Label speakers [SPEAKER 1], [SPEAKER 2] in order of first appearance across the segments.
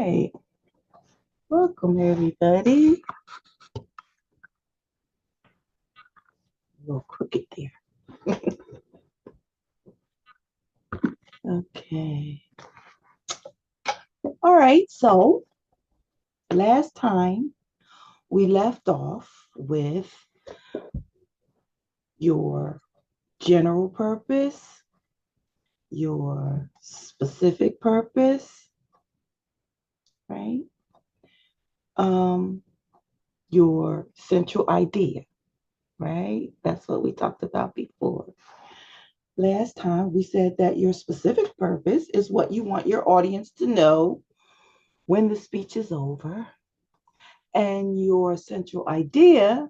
[SPEAKER 1] right. Welcome, everybody. A little crooked there. Okay. All right. So last time we left off with your general purpose, your specific purpose, right? Um, your central idea, right? That's what we talked about before. Last time we said that your specific purpose is what you want your audience to know when the speech is over. And your central idea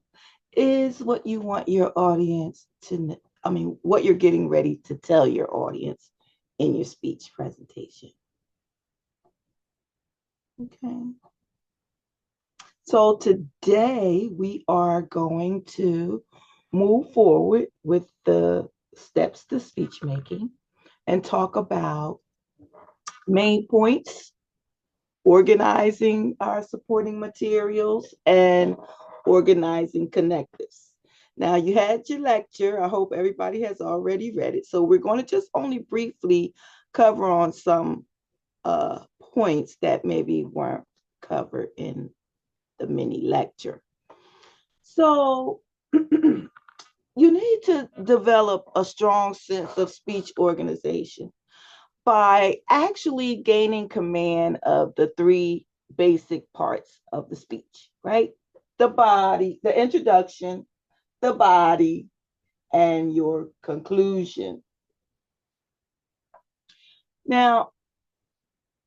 [SPEAKER 1] is what you want your audience to, what you're getting ready to tell your audience in your speech presentation. Okay. So today we are going to move forward with the steps to speech making and talk about main points, organizing our supporting materials, and organizing connectors. Now, you had your lecture. I hope everybody has already read it. So we're going to just only briefly cover on some points that maybe weren't covered in the mini lecture. So you need to develop a strong sense of speech organization by actually gaining command of the three basic parts of the speech, right? The body, the introduction, the body, and your conclusion. Now,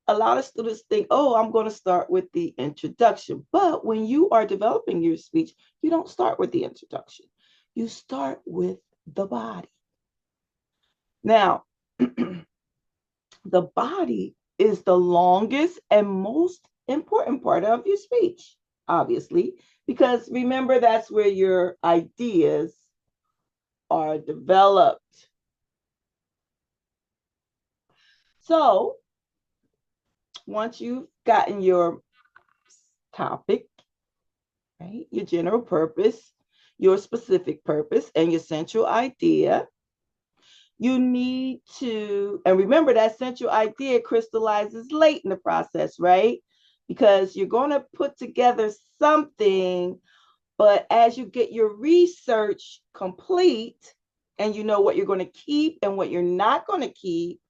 [SPEAKER 1] a lot of students think, oh, I'm going to start with the introduction. But when you are developing your speech, you don't start with the introduction. You start with the body. Now, the body is the longest and most important part of your speech, obviously, because remember, that's where your ideas are developed. So once you've gotten your topic, right, your general purpose, your specific purpose, and your central idea, you need to, and remember that central idea crystallizes late in the process, right? Because you're going to put together something, but as you get your research complete and you know what you're going to keep and what you're not going to keep,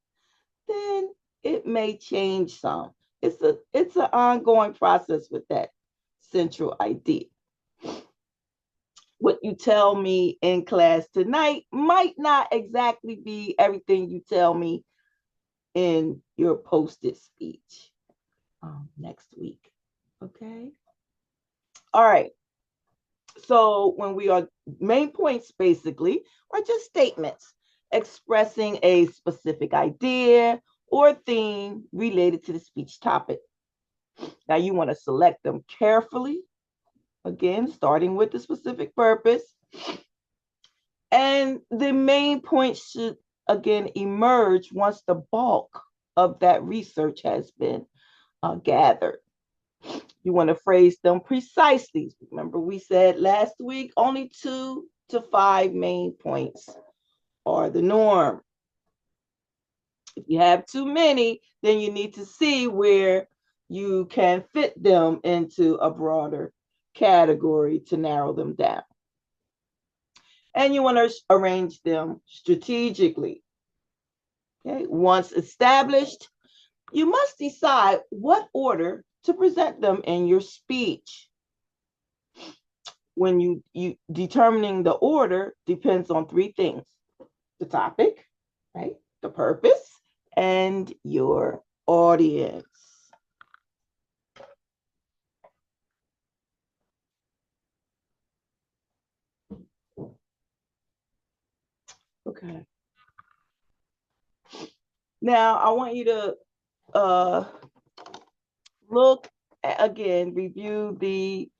[SPEAKER 1] then it may change some. It's an ongoing process with that central idea. What you tell me in class tonight might not exactly be everything you tell me in your posted speech next week. Okay. All right. So when we are main points, basically, are just statements expressing a specific idea or theme related to the speech topic. Now you want to select them carefully. Again, starting with the specific purpose. And the main points should, again, emerge once the bulk of that research has been gathered. You want to phrase them precisely. Remember, we said last week only 2 to 5 main points are the norm. If you have too many, then you need to see where you can fit them into a broader category to narrow them down. And you want to arrange them strategically. Okay. Once established, you must decide what order to present them in your speech. When you determining the order depends on 3 things: the topic, right, the purpose, and your audience. Okay. Now I want you to look again, review the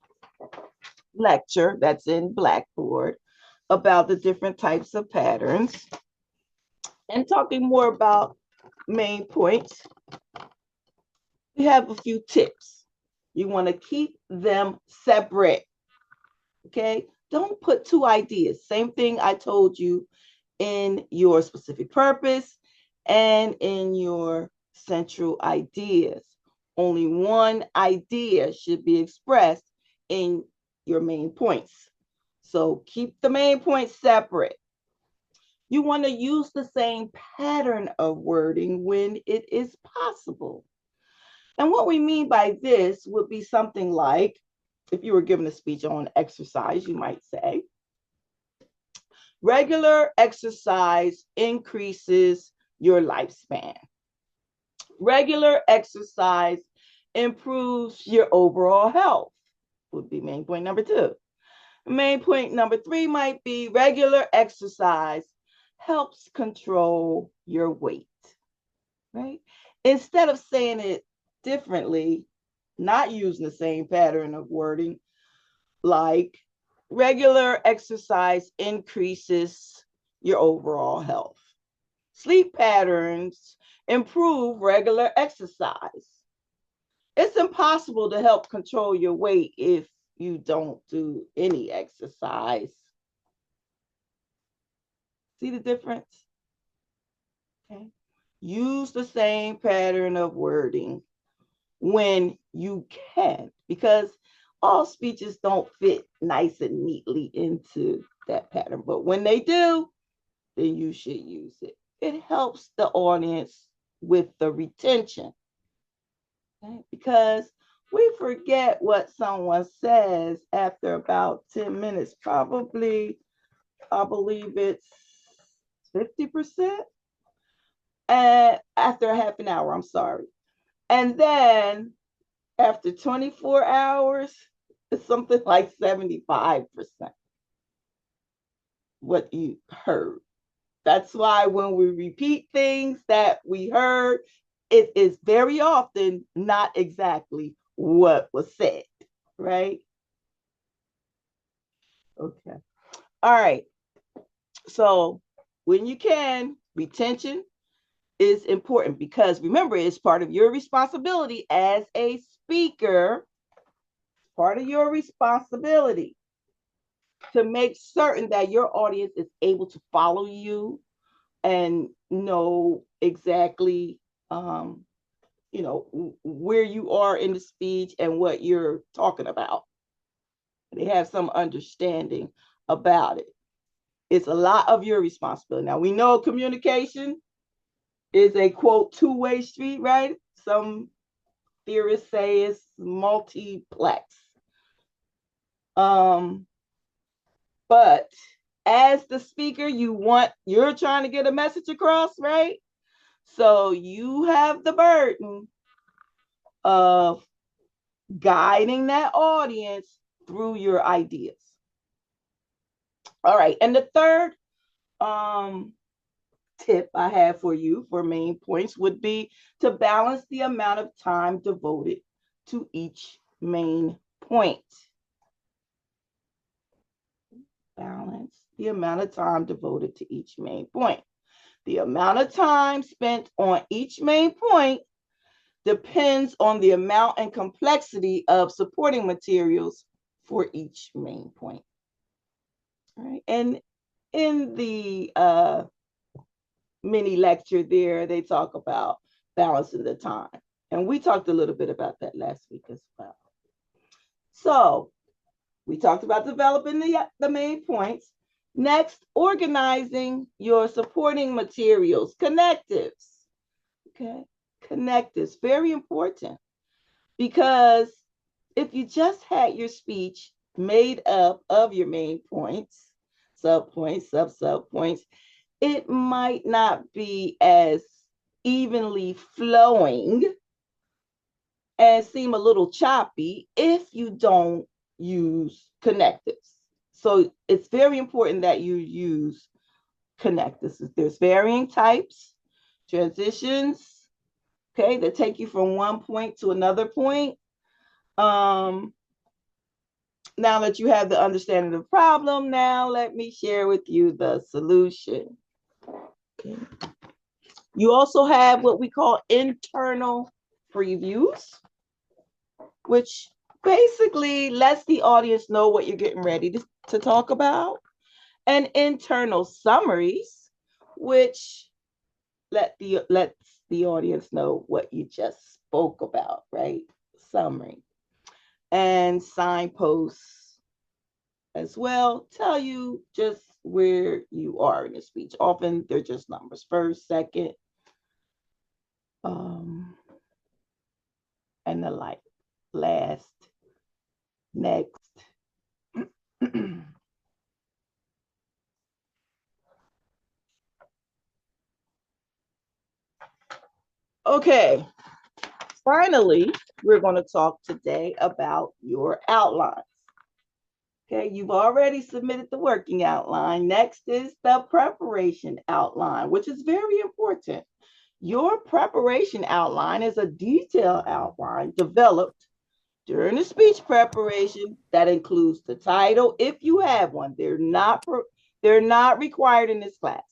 [SPEAKER 1] lecture that's in Blackboard about the different types of patterns and talking more about main points. you have a few tips. You want to keep them separate. Okay? Don't put two ideas. Same thing I told you in your specific purpose and in your central ideas. Only one idea should be expressed in your main points. So keep the main points separate. You want to use the same pattern of wording when it is possible. And what we mean by this would be something like, if you were given a speech on exercise, you might say, regular exercise increases your lifespan. Regular exercise improves your overall health, would be main point number 2. Main point number 3 might be regular exercise helps control your weight, right? Instead of saying it differently, not using the same pattern of wording, like regular exercise increases your overall health. Sleep patterns improve regular exercise. It's impossible to help control your weight if you don't do any exercise. See the difference? Okay. Use the same pattern of wording when you can, because all speeches don't fit nice and neatly into that pattern. But when they do, then you should use it. It helps the audience with the retention. Okay? Because we forget what someone says after about 10 minutes, probably, I believe it's 50%. And after a half an hour, I'm sorry. And then after 24 hours, it's something like 75% what you heard. That's why when we repeat things that we heard, it is very often not exactly what was said, right? Okay. All right. So when you can, retention is important because remember, it's part of your responsibility as a speaker, part of your responsibility to make certain that your audience is able to follow you and know exactly where you are in the speech and what you're talking about. They have some understanding about it. It's a lot of your responsibility. Now, we know communication is a, quote, two-way street, right? Some theorists say it's multiplex. But as the speaker, you're trying to get a message across, right? So you have the burden of guiding that audience through your ideas. All right. And the third tip I have for you for main points would be to balance the amount of time devoted to each main point. Balance the amount of time devoted to each main point. The amount of time spent on each main point depends on the amount and complexity of supporting materials for each main point. All right. And in the mini lecture there, they talk about balancing the time. And we talked a little bit about that last week as well. So we talked about developing the main points. Next, organizing your supporting materials, connectives. Okay, connectives, very important, because if you just had your speech made up of your main points, subpoints, subpoints, it might not be as evenly flowing and seem a little choppy if you don't use connectives. So it's very important that you use connectives. There's varying types, transitions, okay, that take you from one point to another point. Now that you have the understanding of the problem, now let me share with you the solution. Okay. You also have what we call internal previews, which basically lets the audience know what you're getting ready to talk about, and internal summaries, which lets the audience know what you just spoke about, right? Summary. And signposts as well tell you just where you are in the speech. Often they're just numbers, first, second, and the like, last, next. Okay, finally, we're going to talk today about your outlines. Okay, you've already submitted the working outline. Next is the preparation outline, which is very important. Your preparation outline is a detailed outline developed during the speech preparation that includes the title, if you have one. They're not required in this class.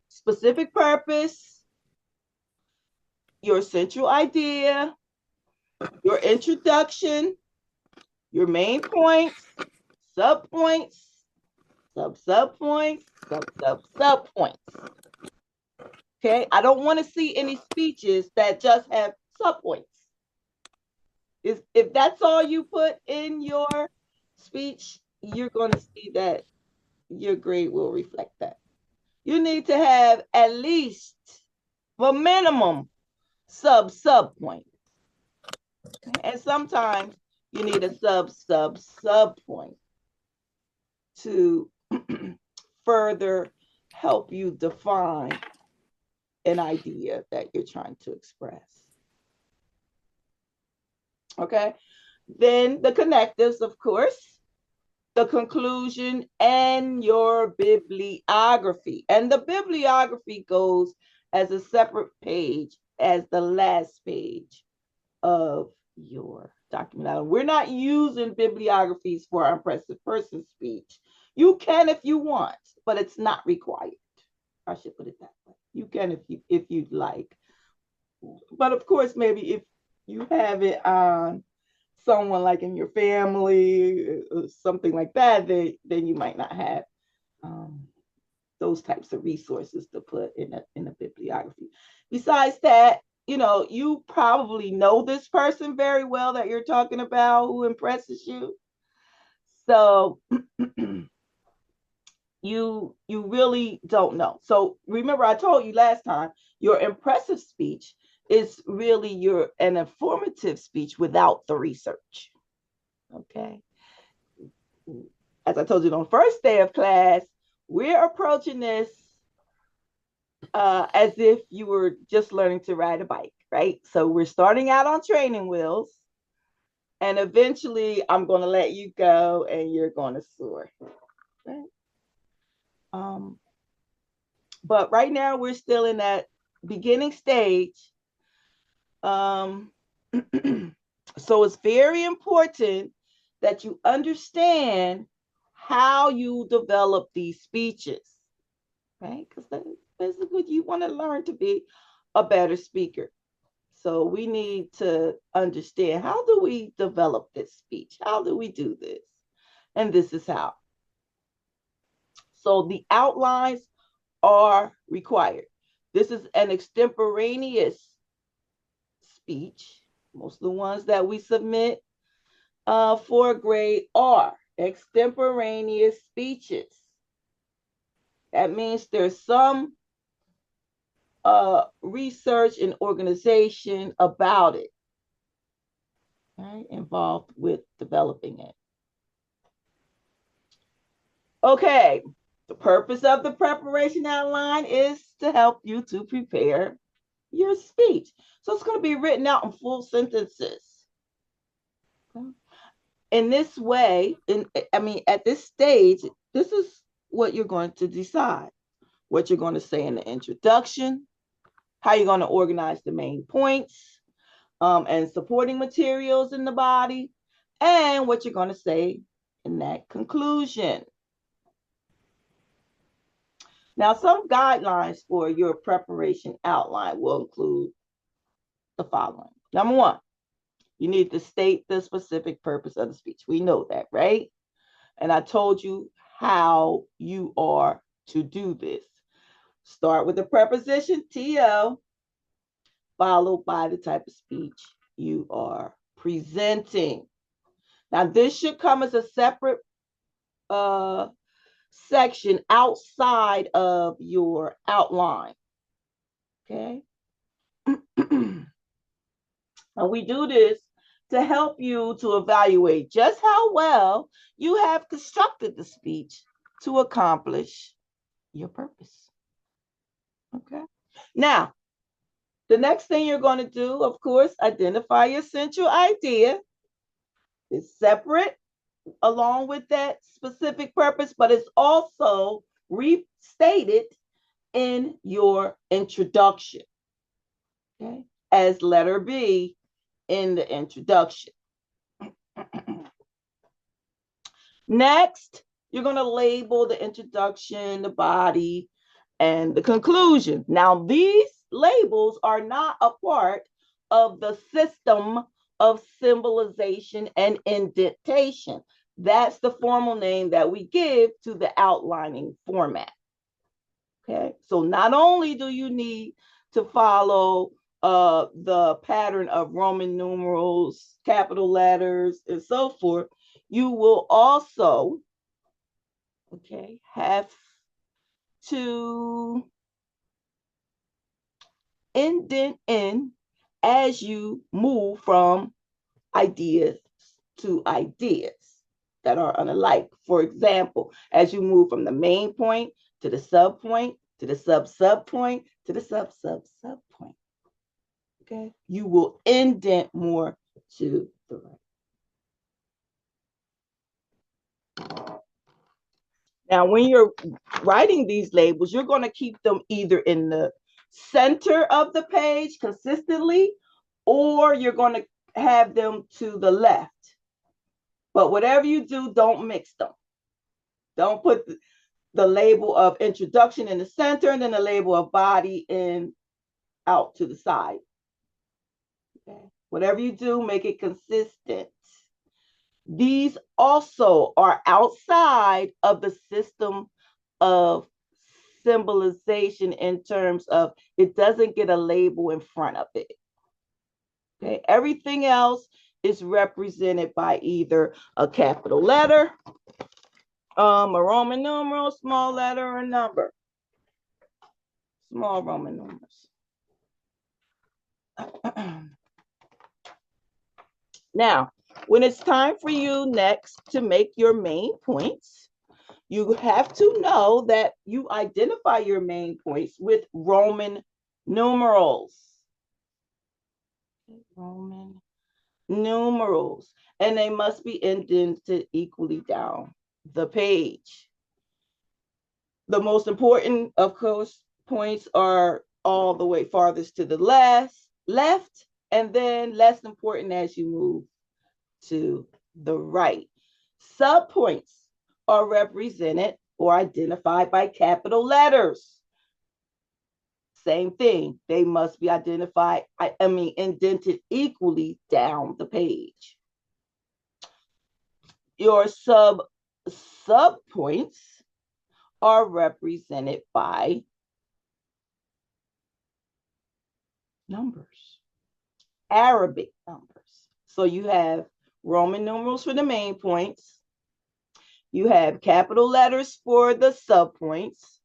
[SPEAKER 1] Specific purpose, your central idea, your introduction, your main points, subpoints, subpoints, subpoints. Okay, I don't want to see any speeches that just have subpoints. If that's all you put in your speech, you're going to see that your grade will reflect that. You need to have at least, for minimum, subpoint. And sometimes you need a subpoint to further help you define an idea that you're trying to express. Okay, then the connectives, of course, the conclusion, and your bibliography. And the bibliography goes as a separate page as the last page of your document. Now, we're not using bibliographies for our impressive person speech. You can if you want, but it's not required. I should put it that way. You can if you'd like. But of course, maybe if you have it on someone like in your family or something like that, then you might not have those types of resources to put in a bibliography. Besides that, you probably know this person very well that you're talking about who impresses you. So you really don't know. So remember, I told you last time, your impressive speech is really an informative speech without the research. Okay. As I told you on the first day of class, we're approaching this as if you were just learning to ride a bike, right? So we're starting out on training wheels, and eventually I'm going to let you go and you're going to soar. Right? But right now we're still in that beginning stage. So it's very important that you understand how you develop these speeches, right? Because basically you want to learn to be a better speaker. So we need to understand, how do we develop this speech? How do we do this? And this is how. So the outlines are required. This is an extemporaneous speech. Most of the ones that we submit for grade are extemporaneous speeches. That means there's some research and organization about it, right, involved with developing it. Okay, the purpose of the preparation outline is to help you to prepare your speech. So it's going to be written out in full sentences. Okay. In this way, at this stage, this is what you're going to decide. What you're going to say in the introduction, how you're going to organize the main points, and supporting materials in the body, and what you're going to say in that conclusion. Now, some guidelines for your preparation outline will include the following. Number one, you need to state the specific purpose of the speech. We know that, right? And I told you how you are to do this. Start with the preposition TL, followed by the type of speech you are presenting. Now, this should come as a separate section outside of your outline. Okay. And we do this to help you to evaluate just how well you have constructed the speech to accomplish your purpose. Okay. Now, the next thing you're going to do, of course, identify your central idea. It's separate along with that specific purpose, but it's also restated in your introduction. Okay. As letter B in the introduction. Next, you're going to label the introduction, the body, and the conclusion. Now, these labels are not a part of the system of symbolization and indentation. That's the formal name that we give to the outlining format. Okay, so not only do you need to follow the pattern of Roman numerals, capital letters, and so forth, you will also, okay, have to indent in as you move from ideas to ideas that are unlike. For example, as you move from the main point to the sub point to the sub point to the sub point. Okay, you will indent more to the right. Now, when you're writing these labels, you're going to keep them either in the center of the page consistently, or you're going to have them to the left. But whatever you do, don't mix them. Don't put the label of introduction in the center and then the label of body in out to the side. Okay. Whatever you do, make it consistent. These also are outside of the system of symbolization in terms of it doesn't get a label in front of it. Okay, everything else is represented by either a capital letter, a Roman numeral, small letter, or number. Small Roman numerals. Now, when it's time for you next to make your main points, you have to know that you identify your main points with Roman numerals. Roman numerals. And they must be indented equally down the page. The most important, of course, points are all the way farthest to the left, and then less important as you move to the right. Subpoints are represented or identified by capital letters. Same thing. They must be identified, indented equally down the page. Your subpoints are represented by numbers, Arabic numbers. So you have Roman numerals for the main points. You have capital letters for the subpoints,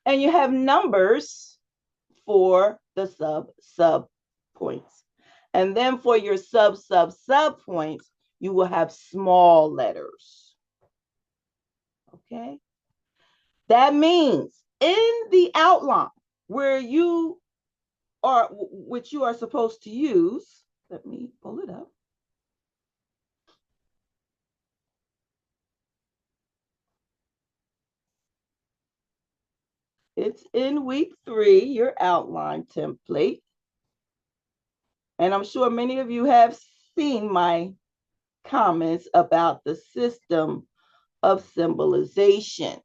[SPEAKER 1] and you have numbers for the sub points. And then for your sub points, you will have small letters. Okay. That means in the outline where you are, which you are supposed to use, let me pull it up. It's in week 3, your outline template. And I'm sure many of you have seen my comments about the system of symbolization.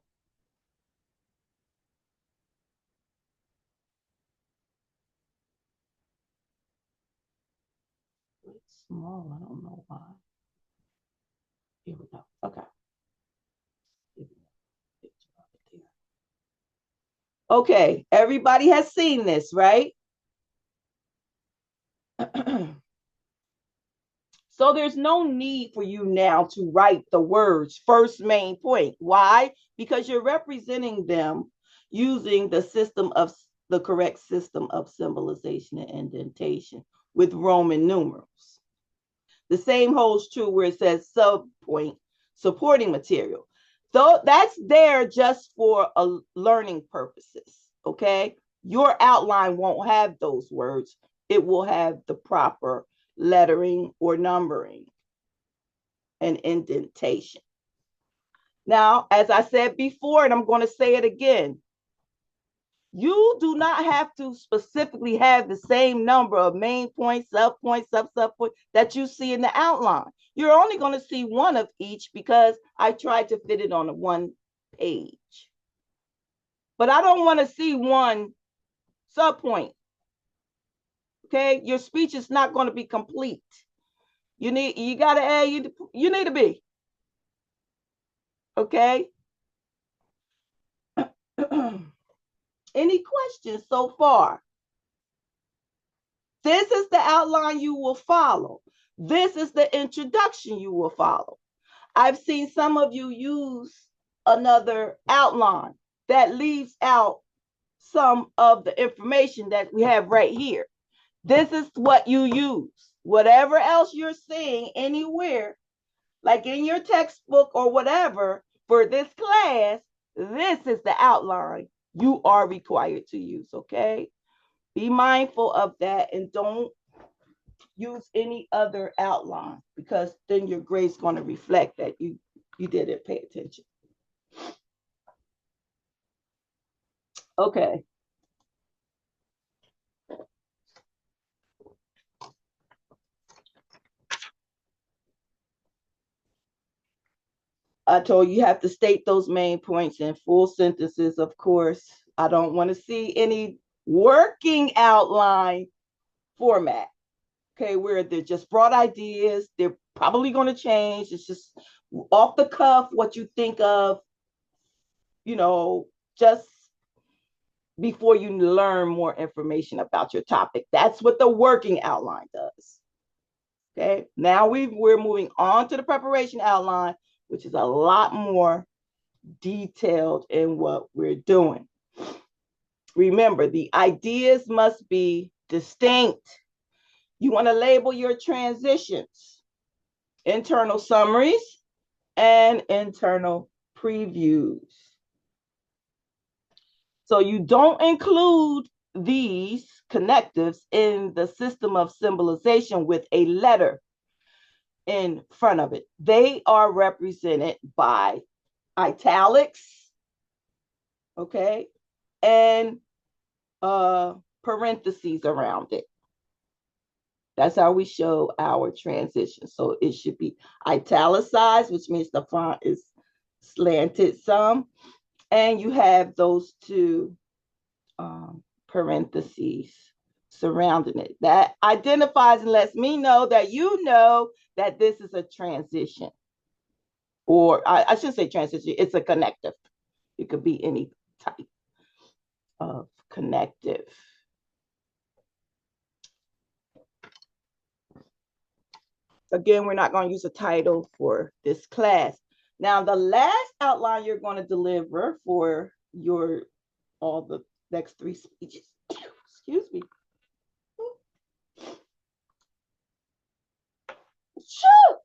[SPEAKER 1] small. I don't know why. Here we go. Okay. Okay, everybody has seen this, right? So there's no need for you now to write the words first main point. Why? Because you're representing them using the correct system of symbolization and indentation with Roman numerals. The same holds true where it says subpoint supporting material. So that's there just for learning purposes, okay? Your outline won't have those words. It will have the proper lettering or numbering and indentation. Now, as I said before, and I'm going to say it again, you do not have to specifically have the same number of main points, subpoints, subpoints that you see in the outline. You're only going to see one of each because I tried to fit it on one page. But I don't want to see one subpoint. Okay, your speech is not going to be complete. You got to add, you need to be. Okay. Any questions so far? This is the outline you will follow. This is the introduction you will follow. I've seen some of you use another outline that leaves out some of the information that we have right here. This is what you use. Whatever else you're seeing anywhere, like in your textbook or whatever, for this class, this is the outline you are required to use, okay? Be mindful of that and don't use any other outline because then your grade's going to reflect that you didn't pay attention. Okay. I told you have to state those main points in full sentences, of course. I don't want to see any working outline format. Okay, where they're just broad ideas. They're probably going to change. It's just off the cuff what you think of, just before you learn more information about your topic. That's what the working outline does. Okay, now we're moving on to the preparation outline, which is a lot more detailed in what we're doing. Remember, the ideas must be distinct. You want to label your transitions, internal summaries, and internal previews. So you don't include these connectives in the system of symbolization with a letter in front of it. They are represented by italics, okay, and parentheses around it. That's how we show our transition. So it should be italicized, which means the font is slanted some. And you have those two parentheses surrounding it. That identifies and lets me know that you know that this is a transition. Or I should say transition, it's a connective. It could be any type of connective. Again, we're not going to use a title for this class. Now, the last outline you're going to deliver for all the next three speeches, excuse me. Shoo!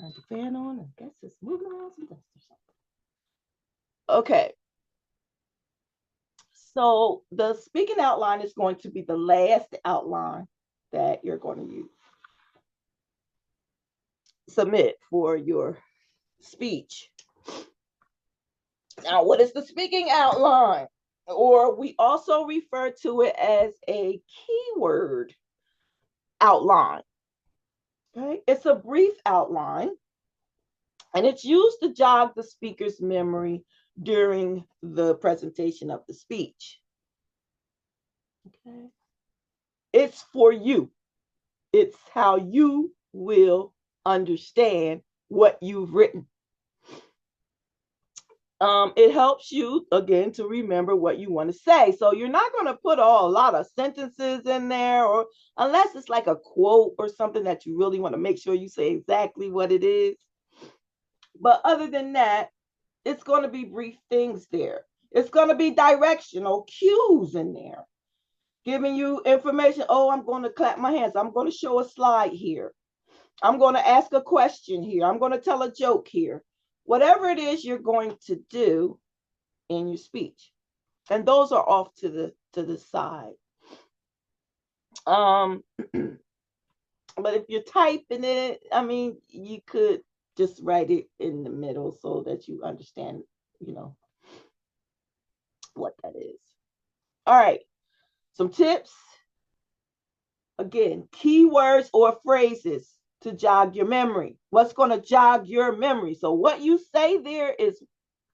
[SPEAKER 1] Turn the fan on. I guess it's moving around some dust or something. Okay. So the speaking outline is going to be the last outline that you're going to submit for your speech. Now, what is the speaking outline? Or we also refer to it as a keyword outline. Okay? It's a brief outline, and it's used to jog the speaker's memory during the presentation of the speech. Okay. It's for you. It's how you will understand what you've written. It helps you again to remember what you want to say. So you're not going to put a lot of sentences in there, or unless it's like a quote or something that you really want to make sure you say exactly what it is. But other than that, it's going to be brief things there. It's going to be directional cues in there, giving you information. Oh, I'm going to clap my hands. I'm going to show a slide here. I'm going to ask a question here. I'm going to tell a joke here. Whatever it is you're going to do in your speech. And those are off to the side. But if you're typing it, I mean, you could just write it in the middle so that you understand, you know, what that is. All right. Some tips. Again, keywords or phrases to jog your memory. What's going to jog your memory? So what you say there is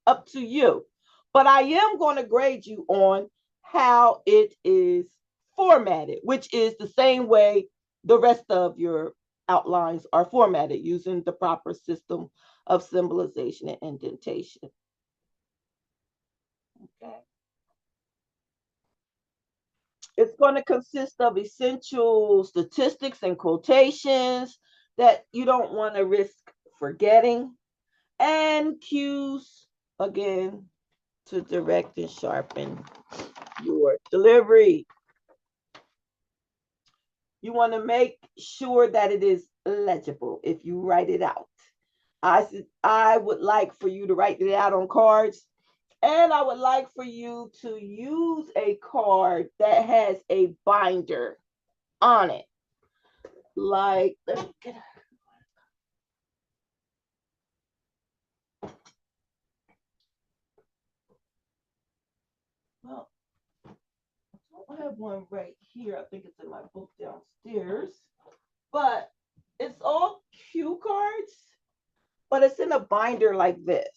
[SPEAKER 1] up to you. But I am going to grade you on how it is formatted, which is the same way the rest of your outlines are formatted, using the proper system of symbolization and indentation. Okay. It's going to consist of essential statistics and quotations that you don't want to risk forgetting, and cues, again, to direct and sharpen your delivery. You want to make sure that it is legible if you write it out. I would like for you to write it out on cards, and I would like for you to use a card that has a binder on it. Like, let me get a, well, I have one right here. I think it's in my book downstairs. But it's all cue cards, but it's in a binder like this.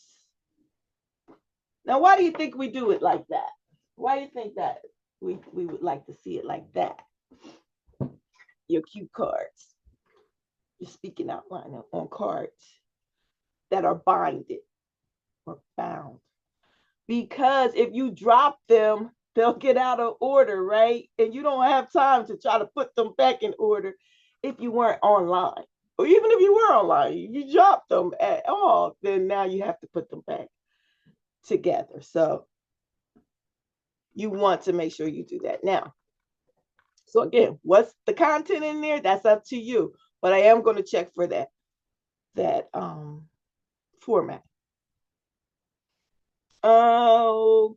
[SPEAKER 1] Now, why do you think we do it like that? Why do you think that we would like to see it like that? Your cue cards. You're speaking outline on cards that are binded or bound. Because if you drop them, they'll get out of order, right? And you don't have time to try to put them back in order if you weren't online. Or even if you were online, you dropped them at all, then now you have to put them back together. So you want to make sure you do that now. So again, what's the content in there? That's up to you. But I am going to check for that format.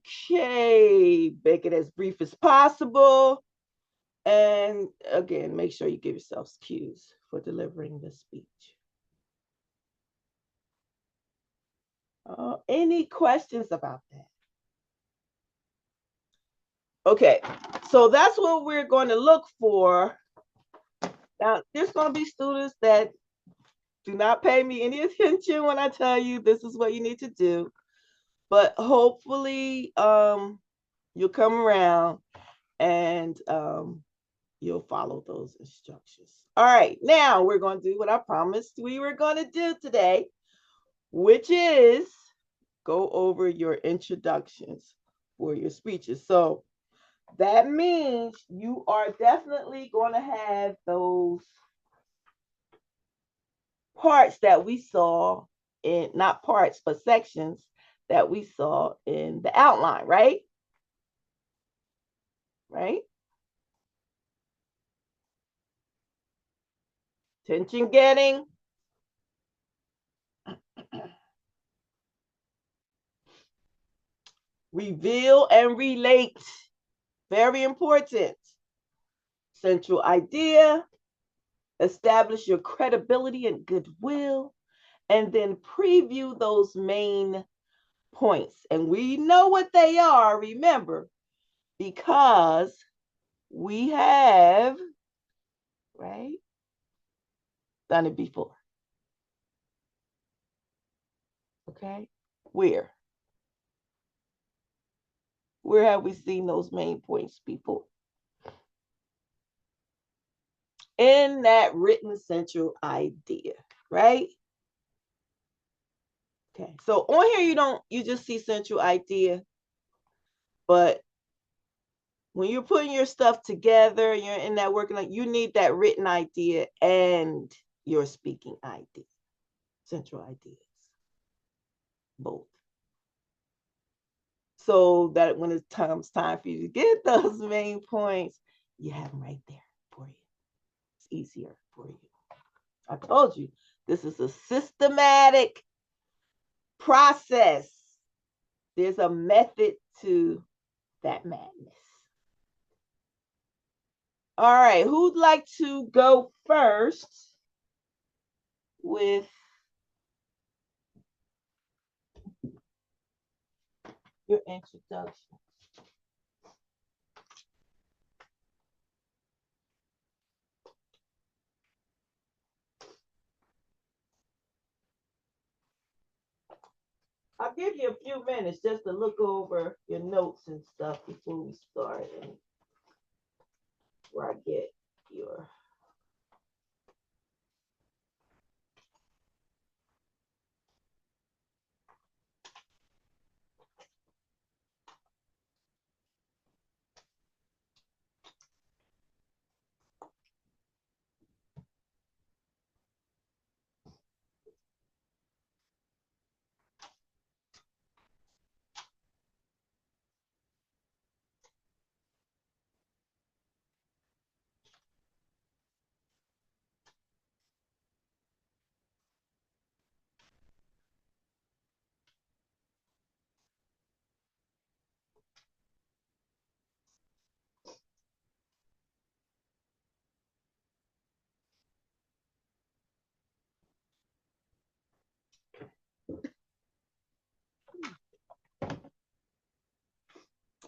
[SPEAKER 1] Okay, make it as brief as possible. And again, make sure you give yourselves cues for delivering the speech. Any questions about that? Okay, so that's what we're going to look for. Now, there's going to be students that do not pay me any attention when I tell you this is what you need to do. But hopefully, you'll come around and you'll follow those instructions. All right, now we're going to do what I promised we were going to do today, which is go over your introductions for your speeches. So that means you are definitely going to have those parts that we saw in, not parts, but sections that we saw in the outline, right? Right? Attention getting. Reveal and relate. Very important. Central idea. Establish your credibility and goodwill. And then preview those main points. And we know what they are, remember, because we have, right, done it before. Okay? Where? Where have we seen those main points before? in that written central idea, right? Okay, so on here you just see central idea, but when you're putting your stuff together, you're in that working, like you need that written idea and your speaking idea, central ideas, both. So that when it comes time for you to get those main points, you have them right there for you. It's easier for you. I told you, this is a systematic process. There's a method to that madness. All right, who'd like to go first with your introduction? I'll give you a few minutes just to look over your notes and stuff before we start, and where I get your.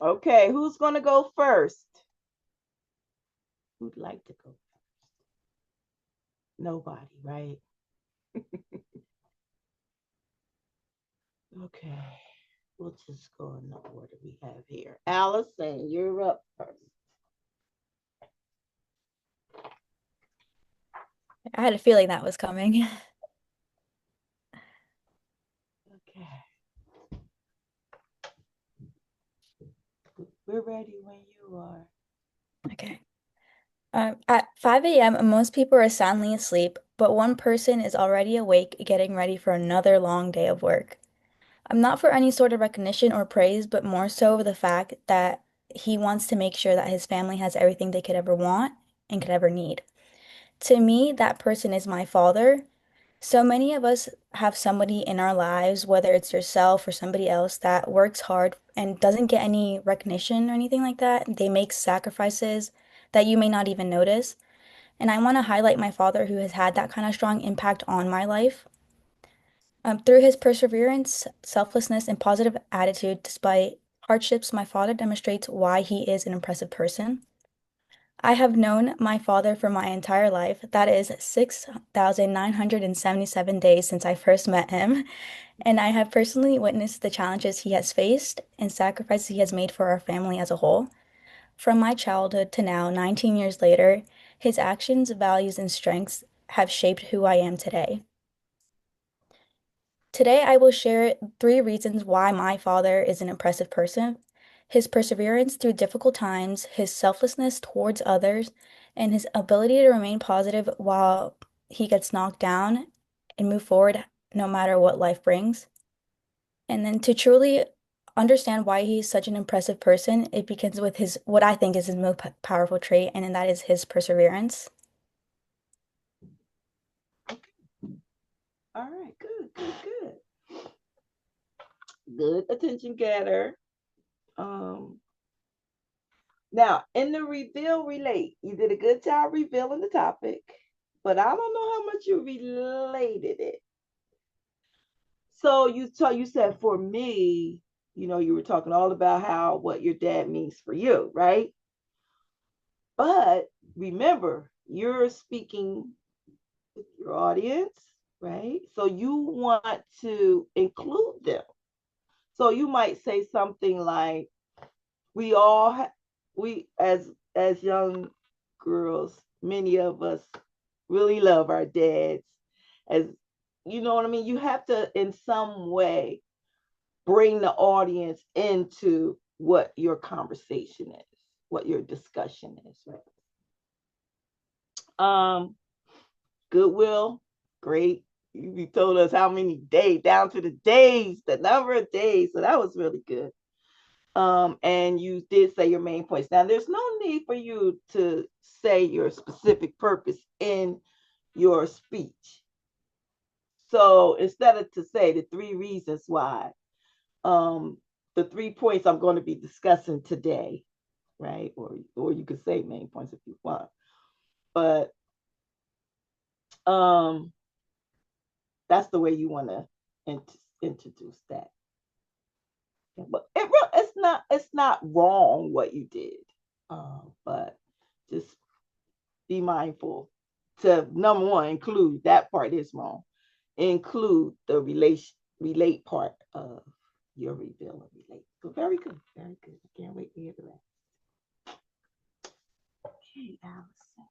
[SPEAKER 1] Okay, who's gonna go first? Who'd like to go? Nobody, right? Okay, we'll just go in the order we have here. Allison, you're up first.
[SPEAKER 2] I had a feeling that was coming.
[SPEAKER 1] Okay, we're ready when you are.
[SPEAKER 2] Okay. At 5 a.m., most people are soundly asleep, but one person is already awake, getting ready for another long day of work. I'm not for any sort of recognition or praise, but more so the fact that he wants to make sure that his family has everything they could ever want and could ever need. To me, that person is my father. So many of us have somebody in our lives, whether it's yourself or somebody else, that works hard and doesn't get any recognition or anything like that. They make sacrifices that you may not even notice. And I want to highlight my father who has had that kind of strong impact on my life. Through his perseverance, selflessness, and positive attitude despite hardships, my father demonstrates why he is an impressive person. I have known my father for my entire life. That is 6,977 days since I first met him. And I have personally witnessed the challenges he has faced and sacrifices he has made for our family as a whole. From my childhood to now, 19 years later, his actions, values, and strengths have shaped who I am today. Today, I will share 3 reasons why my father is an impressive person: his perseverance through difficult times, his selflessness towards others, and his ability to remain positive while he gets knocked down and move forward no matter what life brings. And then to truly understand why he's such an impressive person, it begins with his, what I think is his most powerful trait, and then that is his perseverance.
[SPEAKER 1] All right, good, good, good. Good attention getter. Um, Now, in the reveal relate, you did a good job revealing the topic, but I don't know how much you related it. So you said for me, you were talking all about how what your dad means for you, right? But remember, you're speaking with your audience, right? So you want to include them. So you might say something like, we all we as young girls Many of us really love our dads. As you know what I mean? You have to, in some way, bring the audience into what your conversation is, what your discussion is, right? Goodwill, great. You told us how many days, down to the days, the number of days. So that was really good. And you did say your main points. Now, there's no need for you to say your specific purpose in your speech. So instead of to say the three reasons why, um, the 3 points I'm going to be discussing today, right? Or you could say main points if you want, but um, that's the way you want to introduce that. But it's not wrong what you did, but just be mindful to number one include that part is wrong. Include the relate part of your reveal and relate. So very good, very good. I can't wait to hear the rest. Okay, Allison.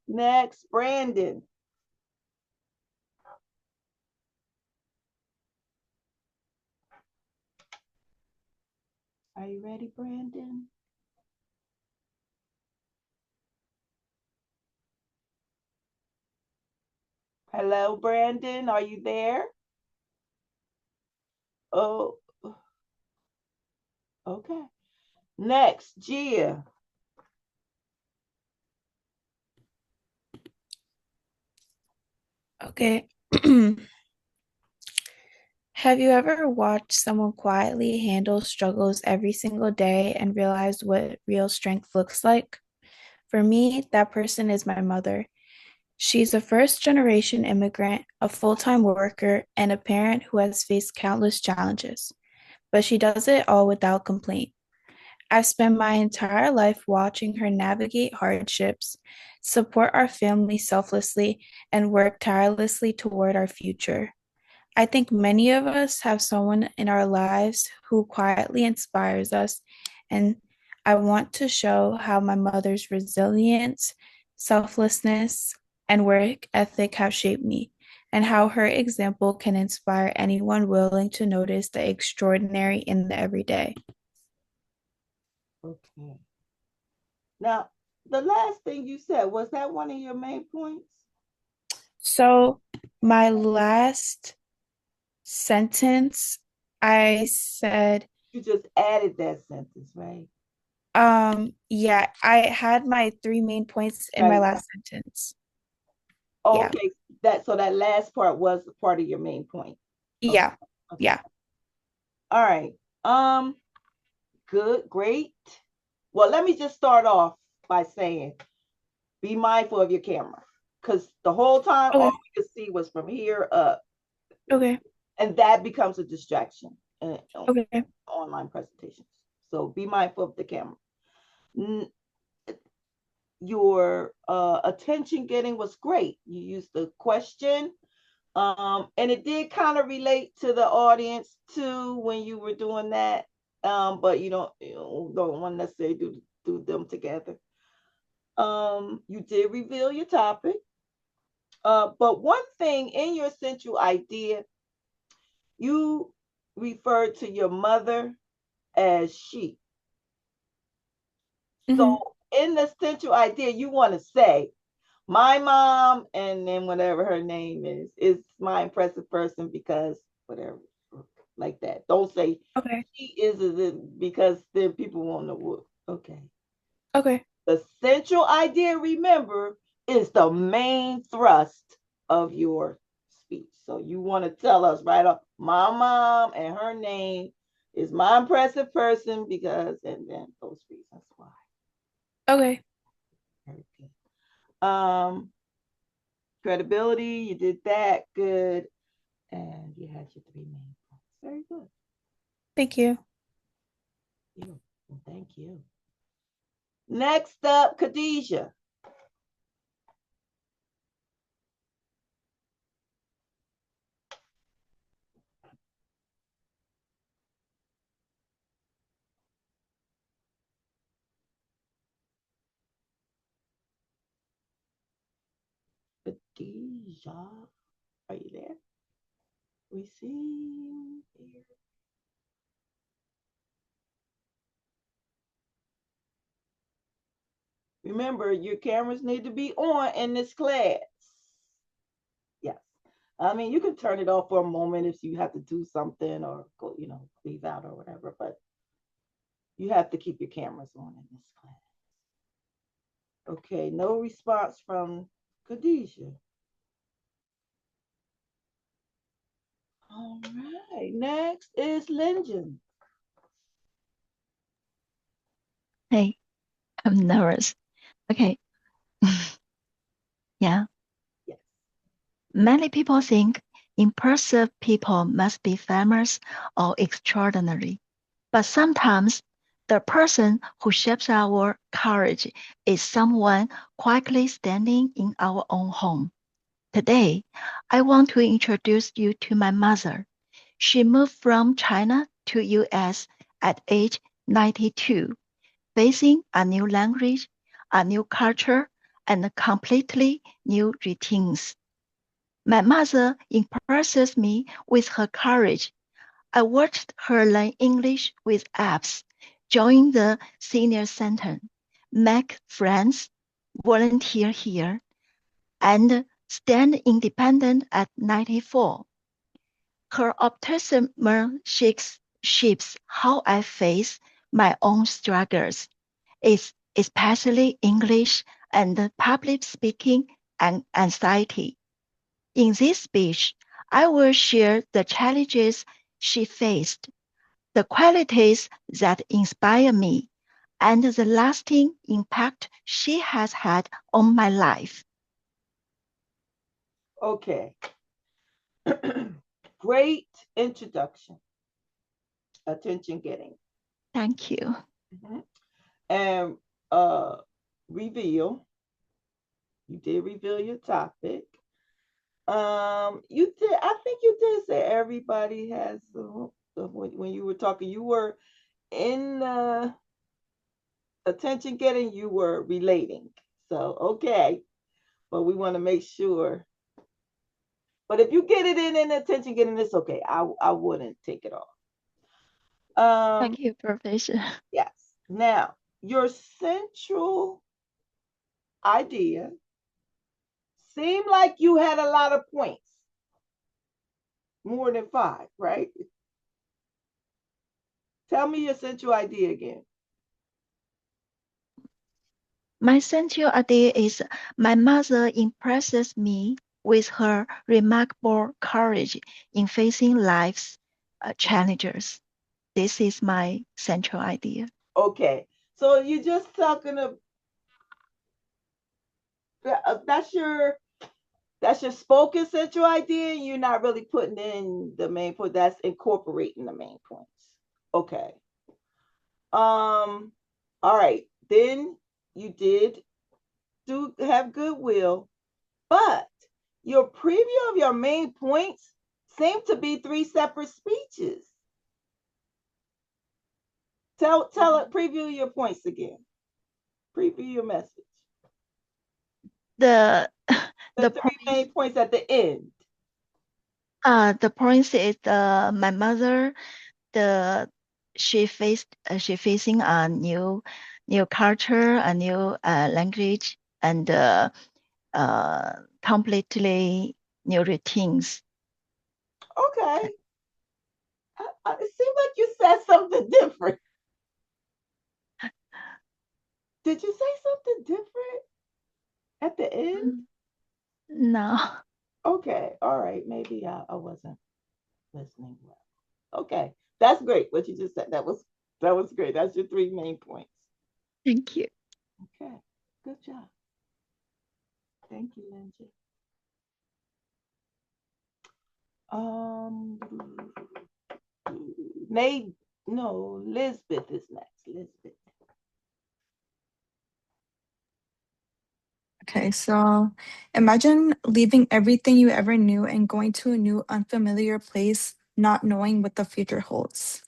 [SPEAKER 1] Next, Brandon. Are you ready, Brandon? Hello, Brandon. Are you there? Oh, okay. Next, Gia.
[SPEAKER 3] Okay. Have you ever watched someone quietly handle struggles every single day and realize what real strength looks like? For me, that person is my mother. She's a first generation immigrant, a full time worker, and a parent who has faced countless challenges, but she does it all without complaint. I've spent my entire life watching her navigate hardships, support our family selflessly, and work tirelessly toward our future. I think many of us have someone in our lives who quietly inspires us, and I want to show how my mother's resilience, selflessness, and work ethic have shaped me, and how her example can inspire anyone willing to notice the extraordinary in the everyday.
[SPEAKER 1] Okay. Now, the last thing you said, was that one of your main points?
[SPEAKER 3] So, my last sentence, I said,
[SPEAKER 1] You just added that sentence, right?
[SPEAKER 3] yeah, I had my three main points in my
[SPEAKER 1] Right.
[SPEAKER 3] last sentence.
[SPEAKER 1] Oh,
[SPEAKER 3] Yeah.
[SPEAKER 1] okay. That last part was part of your main point. Okay.
[SPEAKER 3] Yeah.
[SPEAKER 1] Okay.
[SPEAKER 3] Yeah.
[SPEAKER 1] All right. Um, good, great. Well, let me just start off by saying be mindful of your camera. Because the whole time all
[SPEAKER 3] Okay.
[SPEAKER 1] we could see was from here up.
[SPEAKER 3] Okay.
[SPEAKER 1] And that becomes a distraction in
[SPEAKER 3] Okay.
[SPEAKER 1] online presentations. So be mindful of the camera. Your attention getting was great. You used the question, and it did kind of relate to the audience too when you were doing that. But you don't want to necessarily do them together. You did reveal your topic. But one thing in your central idea, you referred to your mother as she.
[SPEAKER 3] Hmm.
[SPEAKER 1] So in the central idea, you want to say, my mom, and then whatever her name is my impressive person because whatever, like that. Don't say
[SPEAKER 3] Okay.
[SPEAKER 1] she is because then people won't know what. Okay.
[SPEAKER 3] Okay.
[SPEAKER 1] The central idea, remember, is the main thrust of your speech. So you want to tell us right off, my mom and her name is my impressive person because, and then those reasons why.
[SPEAKER 3] Okay.
[SPEAKER 1] Okay. Credibility, you did that good, and you had your three main points. Very good.
[SPEAKER 3] Thank you.
[SPEAKER 1] You. Thank you. Next up, Khadijah. Khadijah, are you there? We see you here. Remember, your cameras need to be on in this class. Yes. I mean, you can turn it off for a moment if you have to do something or go, leave out or whatever, but you have to keep your cameras on in this class. Okay, no response from Khadijah. All right, next is Linjin.
[SPEAKER 4] Hey, I'm nervous. Okay. Yeah.
[SPEAKER 1] Yes.
[SPEAKER 4] Many people think impulsive people must be famous or extraordinary. But sometimes the person who shapes our courage is someone quietly standing in our own home. Today, I want to introduce you to my mother. She moved from China to US at age 92, facing a new language, a new culture, and completely new routines. My mother impresses me with her courage. I watched her learn English with apps, join the senior center, make friends, volunteer here, and stand independent at 94. Her optimism shapes how I face my own struggles, especially English and public speaking and anxiety. In this speech, I will share the challenges she faced, the qualities that inspire me, and the lasting impact she has had on my life.
[SPEAKER 1] Okay. Great introduction. Attention getting.
[SPEAKER 4] Thank you.
[SPEAKER 1] Mm-hmm. And uh reveal. You did reveal your topic. You did. I think you did say everybody has. When you were talking, you were in attention getting. You were relating. So okay, but we want to make sure. But if you get it in attention getting, it's okay. I wouldn't take it off.
[SPEAKER 4] Thank you, Professor.
[SPEAKER 1] Yes. Now your central idea seemed like you had a lot of points, more than 5, right? Tell me your central idea again.
[SPEAKER 4] My central idea is my mother impresses me with her remarkable courage in facing life's challenges. This is my central idea.
[SPEAKER 1] Okay, so you're just talking of that's your spoken central idea. You're not really putting in the main point. That's incorporating the main points. Okay. All right. Then you did do have goodwill, but your preview of your main points seem to be 3 separate speeches. Tell it, preview your points again. Preview your message.
[SPEAKER 4] The
[SPEAKER 1] The 3 main points at the end.
[SPEAKER 4] the points is my mother she facing a new culture, a new language, and completely new routines.
[SPEAKER 1] Okay. It seemed like you said something different. Did you say something different at the end?
[SPEAKER 4] No.
[SPEAKER 1] Okay. All right. Maybe I wasn't listening well. Okay. That's great. What you just said. That was great. That's your 3 main points.
[SPEAKER 4] Thank you.
[SPEAKER 1] Okay. Good job. Thank you, Lindsay. Um, Nate, no, Lisbeth is next. Lisbeth.
[SPEAKER 5] Okay, so imagine leaving everything you ever knew and going to a new unfamiliar place, not knowing what the future holds.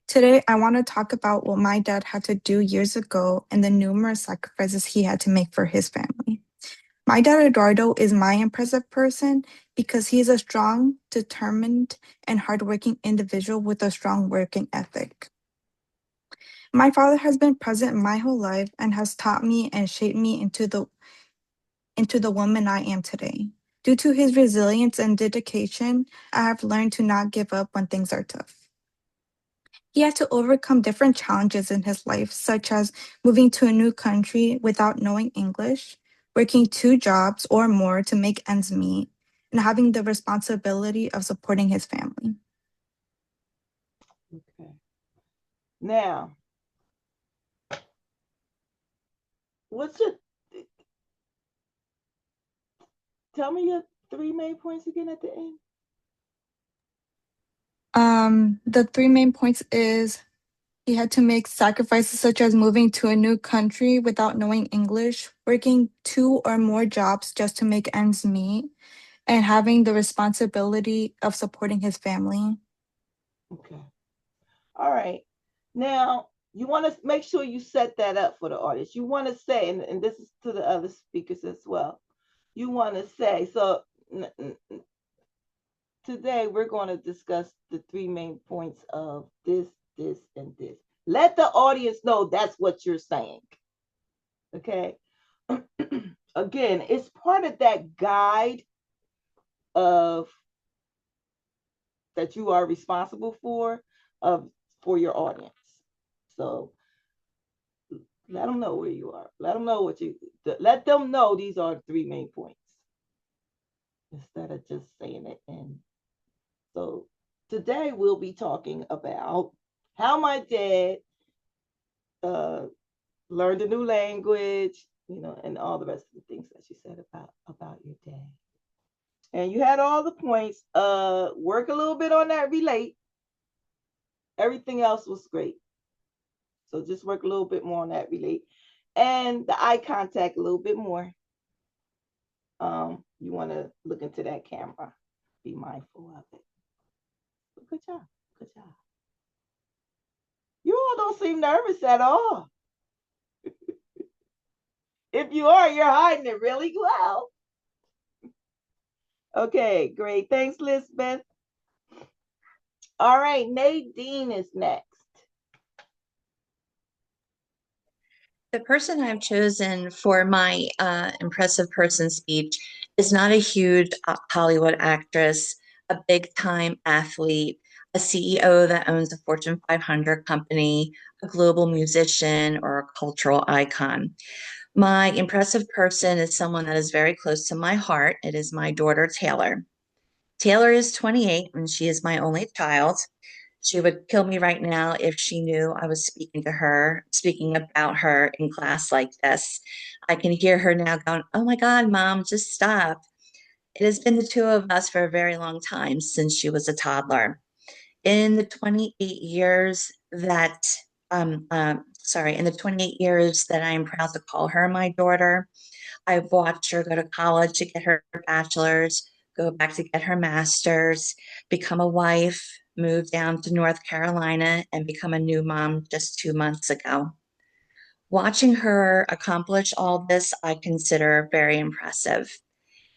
[SPEAKER 5] Today, I want to talk about what my dad had to do years ago and the numerous sacrifices he had to make for his family. My dad Eduardo is my impressive person because he is a strong, determined, and hardworking individual with a strong working ethic. My father has been present my whole life and has taught me and shaped me into the woman I am today. Due to his resilience and dedication, I have learned to not give up when things are tough. He had to overcome different challenges in his life, such as moving to a new country without knowing English, working 2 jobs or more to make ends meet, and having the responsibility of supporting his family.
[SPEAKER 1] Okay. Now, what's your tell me your 3 main points again at the end?
[SPEAKER 5] The 3 main points is he had to make sacrifices such as moving to a new country without knowing English, working 2 or more jobs just to make ends meet, and having the responsibility of supporting his family.
[SPEAKER 1] Okay. All right. Now, you want to make sure you set that up for the audience. You want to say, and this is to the other speakers as well. You want to say, so today we're going to discuss the 3 main points of this, and this. Let the audience know that's what you're saying. Okay. Again, it's part of that guide of that you are responsible for your audience. So let them know where you are. Let them know let them know these are the 3 main points instead of just saying it. And so today we'll be talking about how my dad uh, learned a new language, and all the rest of the things that you said about your dad. And you had all the points. Work a little bit on that relate. Everything else was great. So just work a little bit more on that relate. And the eye contact a little bit more. You want to look into that camera. Be mindful of it. But good job. Good job. You all don't seem nervous at all. If you are, you're hiding it really well. Okay, great. Thanks, Lisbeth. All right, Nadine is next.
[SPEAKER 6] The person I've chosen for my impressive person speech is not a huge Hollywood actress, a big time athlete, a CEO that owns a Fortune 500 company, a global musician, or a cultural icon. My impressive person is someone that is very close to my heart. It is my daughter, Taylor. Taylor is 28 and she is my only child. She would kill me right now if she knew I was speaking about her in class like this. I can hear her now going, "Oh my God, Mom, just stop." It has been the two of us for a very long time since she was a toddler. In the 28 years that, in the 28 years that I am proud to call her my daughter, I've watched her go to college to get her bachelor's, go back to get her master's, become a wife, move down to North Carolina, and become a new mom just 2 months ago. Watching her accomplish all this, I consider very impressive.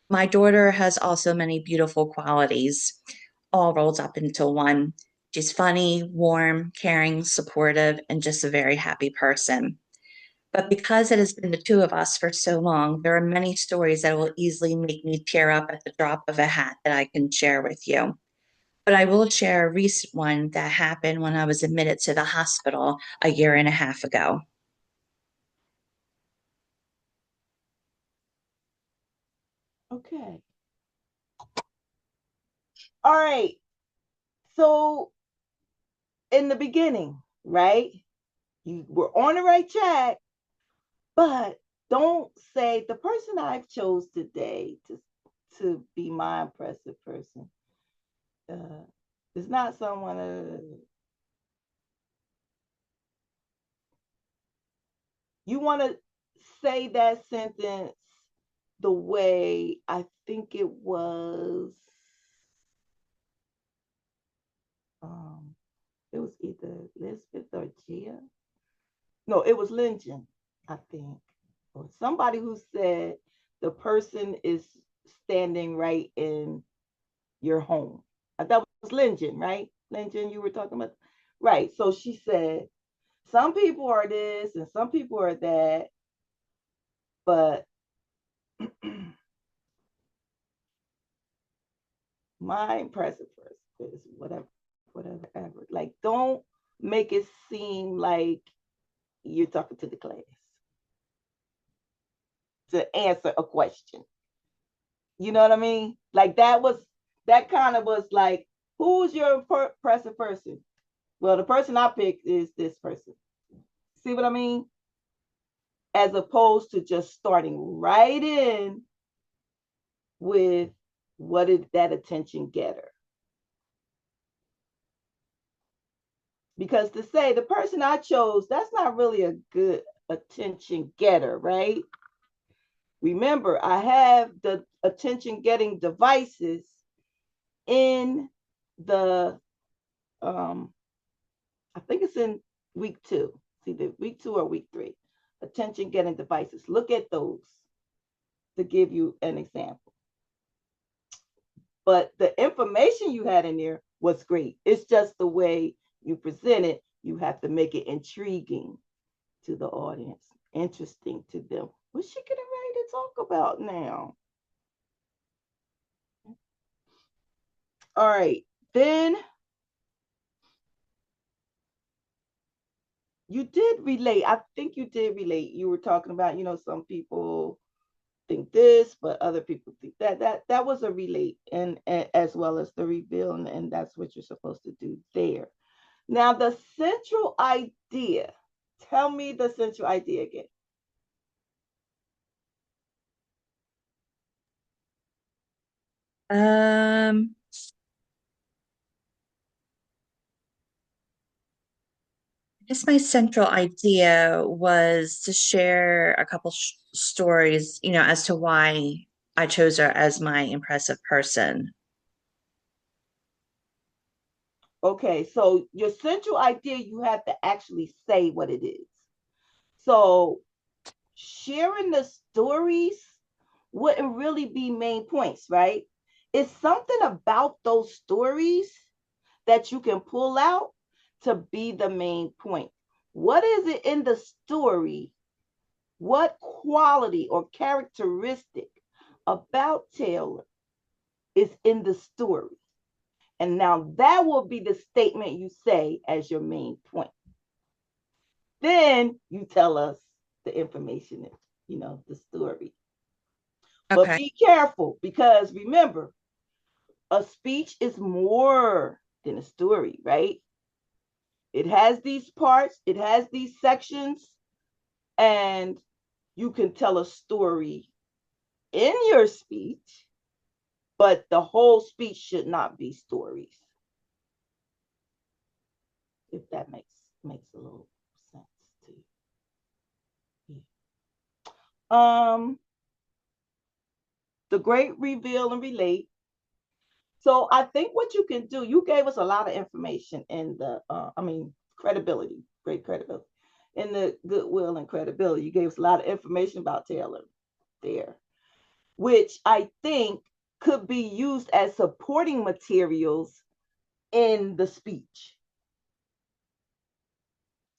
[SPEAKER 6] My daughter has also many beautiful qualities, all rolled up into one. She's funny, warm, caring, supportive, and just a very happy person. But because it has been the two of us for so long, there are many stories that will easily make me tear up at the drop of a hat that I can share with you. But I will share a recent one that happened when I was admitted to the hospital a year and a half ago.
[SPEAKER 1] Okay. All right. So in the beginning, right? You were on the right track, but don't say the person I've chose today to be my impressive person is not someone. You want to say that sentence the way I think it was. Um, it was either Elizabeth or Gia. No, it was Lynjan, I think, or somebody who said the person is standing right in your home. That was Linjin, right? Linjin, you were talking about. Right. So she said, some people are this and some people are that, but my impressive person is whatever. Like, don't make it seem like you're talking to the class to answer a question. You know what I mean? Like that kind of was like, who's your impressive person? Well, the person I picked is this person. See what I mean? As opposed to just starting right in with what is that attention getter? Because to say the person I chose, that's not really a good attention getter, right? Remember, I have the attention getting devices in the, I think it's in week 2. It's either week 2 or week 3. Attention getting devices. Look at those to give you an example. But the information you had in there was great. It's just the way you present it. You have to make it intriguing to the audience, interesting to them. What's she getting ready to talk about now? All right, then you did relate. I think you did relate. You were talking about, some people think this, but other people think that. That was a relate, and as well as the reveal, and that's what you're supposed to do there. Now, the central idea. Tell me the central idea again.
[SPEAKER 6] I guess my central idea was to share a couple stories, as to why I chose her as my impressive person.
[SPEAKER 1] Okay, so your central idea, you have to actually say what it is. So sharing the stories wouldn't really be main points, right? It's something about those stories that you can pull out to be the main point. What is it in the story? What quality or characteristic about Taylor is in the story? And now that will be the statement you say as your main point. Then you tell us the information, the story. But
[SPEAKER 6] Okay.
[SPEAKER 1] be careful, because remember, a speech is more than a story, right? It has these parts, it has these sections, and you can tell a story in your speech, but the whole speech should not be stories. If that makes a little sense to you. The great reveal and relate. So I think what you can do, you gave us a lot of information in the, credibility, great credibility. In the goodwill and credibility, you gave us a lot of information about Taylor there, which I think could be used as supporting materials in the speech.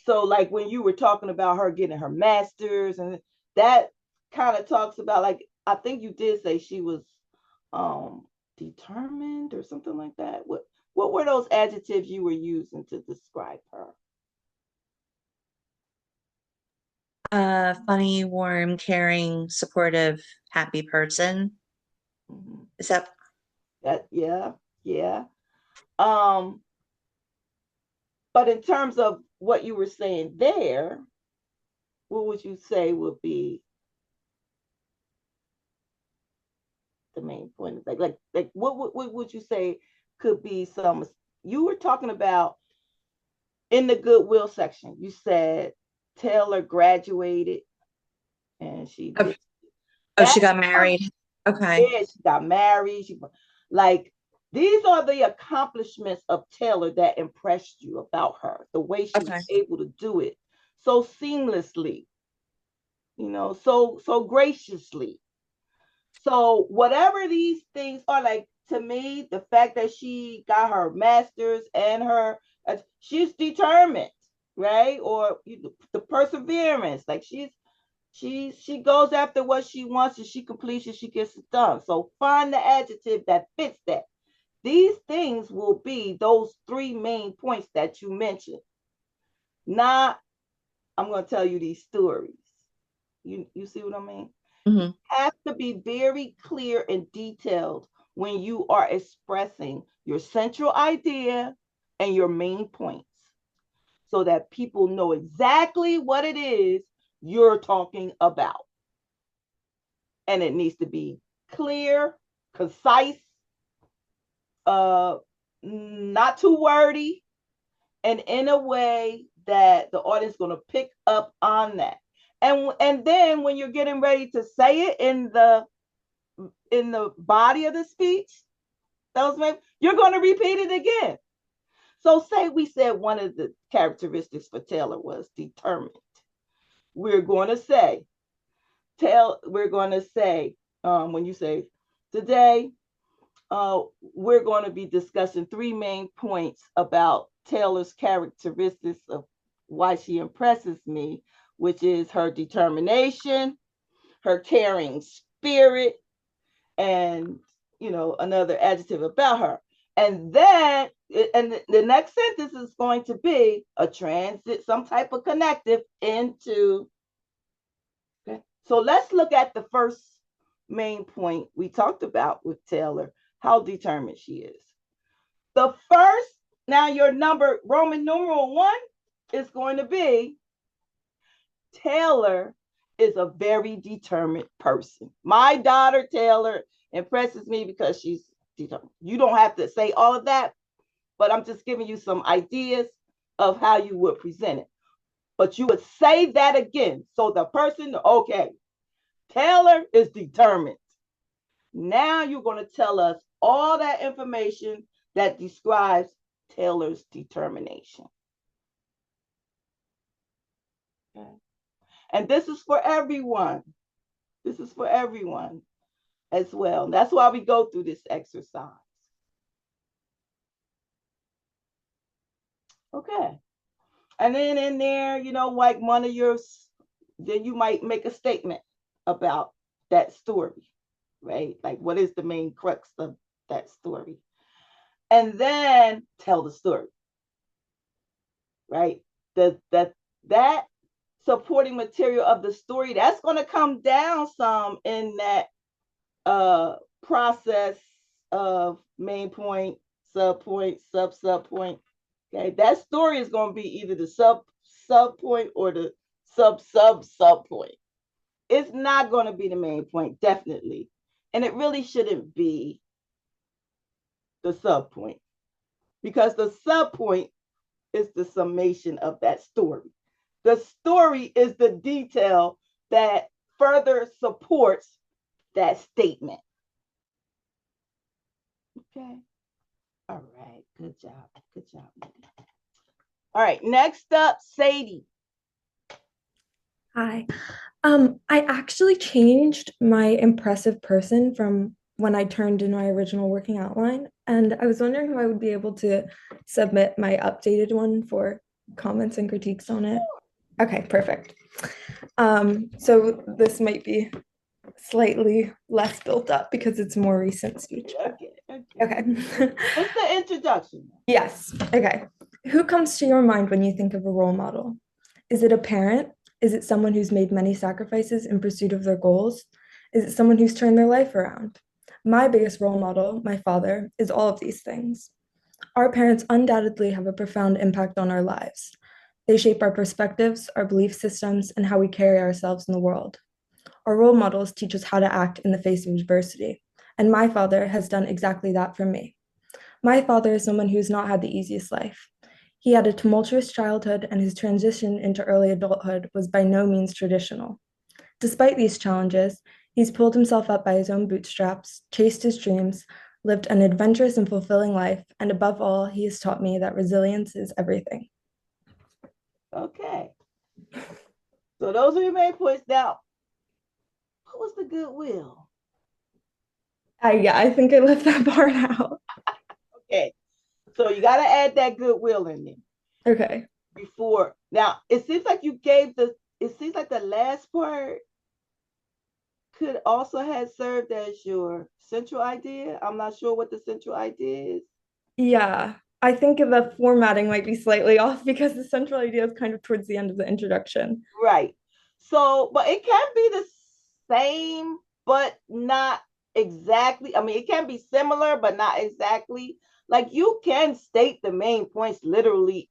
[SPEAKER 1] So like when you were talking about her getting her master's, and that kind of talks about, like, I think you did say she was determined or something like that. What were those adjectives you were using to describe her?
[SPEAKER 6] Funny, warm, caring, supportive, happy person.
[SPEAKER 1] Mm-hmm.
[SPEAKER 6] Is that?
[SPEAKER 1] Yeah. But in terms of what you were saying there, what would you say would be the main point? Like what would you say could be some? You were talking about in the goodwill section. You said Taylor graduated and she did.
[SPEAKER 6] Oh, she got married. Okay.
[SPEAKER 1] Yeah, she got married. Like, these are the accomplishments of Taylor that impressed you about her, the way she was able to do it so seamlessly, so graciously. So whatever these things are, like to me, the fact that she got her master's and her, she's determined, right? Or the perseverance, like she goes after what she wants and she completes it, she gets it done. So find the adjective that fits that. These things will be those three main points that you mentioned. Not, I'm going to tell you these stories. You see what I mean?
[SPEAKER 6] Mm-hmm.
[SPEAKER 1] Have to be very clear and detailed when you are expressing your central idea and your main points so that people know exactly what it is you're talking about. And it needs to be clear, concise, not too wordy, and in a way that the audience is going to pick up on that. And then when you're getting ready to say it in the body of the speech, you're going to repeat it again. So say we said one of the characteristics for Taylor was determined. We're going to say, when you say today, we're going to be discussing three main points about Taylor's characteristics of why she impresses me, which is her determination, her caring spirit, and another adjective about her. And then the next sentence is going to be a transit, some type of connective into. Okay. So let's look at the first main point we talked about with Taylor, how determined she is. The first, now your number, Roman numeral 1, is going to be Taylor is a very determined person. My daughter, Taylor, impresses me because she's determined. You don't have to say all of that, but I'm just giving you some ideas of how you would present it. But you would say that again. So the person, okay, Taylor is determined. Now you're going to tell us all that information that describes Taylor's determination. Okay. And this is for everyone. This is for everyone as well. That's why we go through this exercise. Okay. And then in there, like one of yours, then you might make a statement about that story, right? Like what is the main crux of that story? And then tell the story, right? That supporting material of the story, that's going to come down some in that process of main point, sub point, sub point. Okay, that story is going to be either the sub point or the sub point. It's not going to be the main point, definitely, and it really shouldn't be the sub point because the sub point is the summation of that story. The story is the detail that further supports that statement. Okay. All right. Good job. Good job. All right. Next up, Sadie.
[SPEAKER 7] Hi. I actually changed my impressive person from when I turned in my original working outline, and I was wondering if I would be able to submit my updated one for comments and critiques on it. Okay, perfect. So this might be slightly less built up because it's a more recent speech. Okay.
[SPEAKER 1] Just the introduction.
[SPEAKER 7] Yes. Okay. Who comes to your mind when you think of a role model? Is it a parent? Is it someone who's made many sacrifices in pursuit of their goals? Is it someone who's turned their life around? My biggest role model, my father, is all of these things. Our parents undoubtedly have a profound impact on our lives. They shape our perspectives, our belief systems, and how we carry ourselves in the world. Our role models teach us how to act in the face of adversity, and my father has done exactly that for me. My father is someone who's not had the easiest life. He had a tumultuous childhood, and his transition into early adulthood was by no means traditional. Despite these challenges, he's pulled himself up by his own bootstraps, chased his dreams, lived an adventurous and fulfilling life, and above all, he has taught me that resilience is everything.
[SPEAKER 1] Okay. So those are your main points. Now, what was the goodwill?
[SPEAKER 7] Yeah, I think I left that part out.
[SPEAKER 1] Okay. So you got to add that goodwill in there
[SPEAKER 7] Okay.
[SPEAKER 1] before. Now, it seems like the last part could also have served as your central idea. I'm not sure what the central idea is.
[SPEAKER 7] Yeah, I think the formatting might be slightly off because the central idea is kind of towards the end of the introduction.
[SPEAKER 1] Right. So, but it can be the same, but not exactly. I mean, it can be similar, but not exactly. Like you can state the main points literally,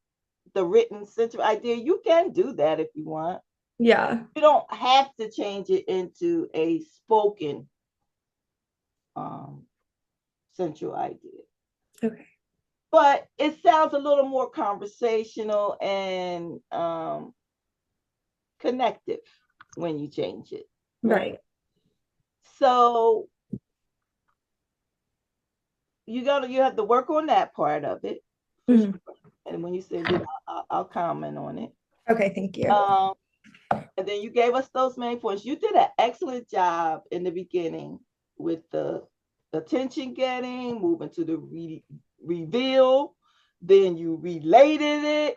[SPEAKER 1] the written central idea. You can do that if you want.
[SPEAKER 7] Yeah.
[SPEAKER 1] You don't have to change it into a spoken um, central idea.
[SPEAKER 7] Okay.
[SPEAKER 1] But it sounds a little more conversational and connective when you change it.
[SPEAKER 7] Right.
[SPEAKER 1] So you have to work on that part of it for
[SPEAKER 7] Mhm.
[SPEAKER 1] sure. And when you send it, I'll comment on it.
[SPEAKER 7] Okay, thank you.
[SPEAKER 1] And then you gave us those main points. You did an excellent job in the beginning with the attention getting, moving to the reveal. Then you related it,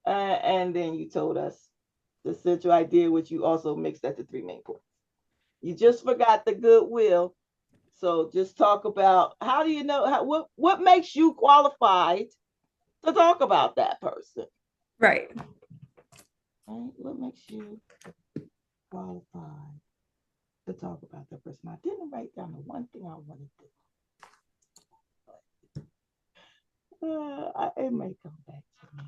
[SPEAKER 1] and then you told us the central idea, which you also mixed at the three main points. You just forgot the goodwill. So just talk about how do you know what makes you qualified to talk about that person.
[SPEAKER 7] Right.
[SPEAKER 1] Right? What makes you qualified to talk about that person? I didn't write down the one thing I wanted to. It may come back to me.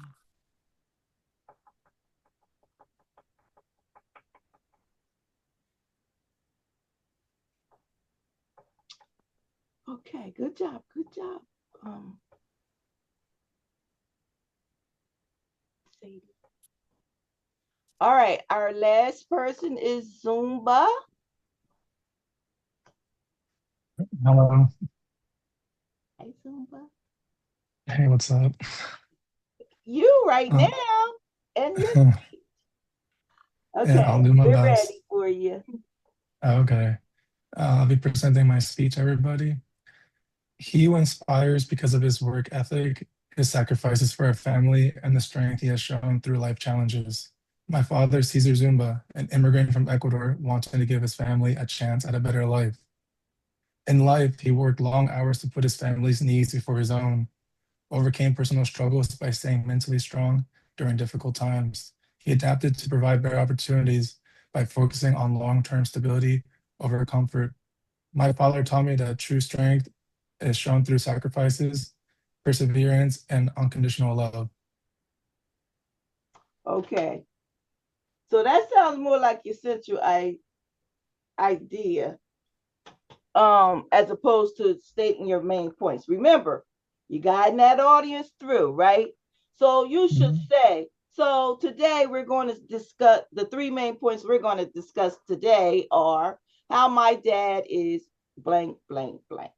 [SPEAKER 1] Okay, good job, good job. Sadie. All right, our last person is Zumba.
[SPEAKER 8] Hello.
[SPEAKER 1] Hey, Zumba.
[SPEAKER 8] Hey, what's up?
[SPEAKER 1] You right
[SPEAKER 8] Uh,
[SPEAKER 1] now, and you're
[SPEAKER 8] yeah, I'll
[SPEAKER 1] okay.
[SPEAKER 8] do my
[SPEAKER 1] We're
[SPEAKER 8] best.
[SPEAKER 1] ready for you.
[SPEAKER 8] Okay. I'll be presenting my speech, everybody. He who inspires because of his work ethic, his sacrifices for our family, and the strength he has shown through life challenges. My father, Cesar Zumba, an immigrant from Ecuador, wanted to give his family a chance at a better life. In life, he worked long hours to put his family's needs before his own, overcame personal struggles by staying mentally strong during difficult times. He adapted to provide better opportunities by focusing on long term stability over comfort. My father taught me that true strength is shown through sacrifices, perseverance, and unconditional love.
[SPEAKER 1] Okay. So that sounds more like your central idea, as opposed to stating your main points. Remember, you're guiding that audience through, right? So you should
[SPEAKER 8] Mhm.
[SPEAKER 1] say, so today we're going to discuss the three main points we're going to discuss today are how my dad is blank, blank, blank.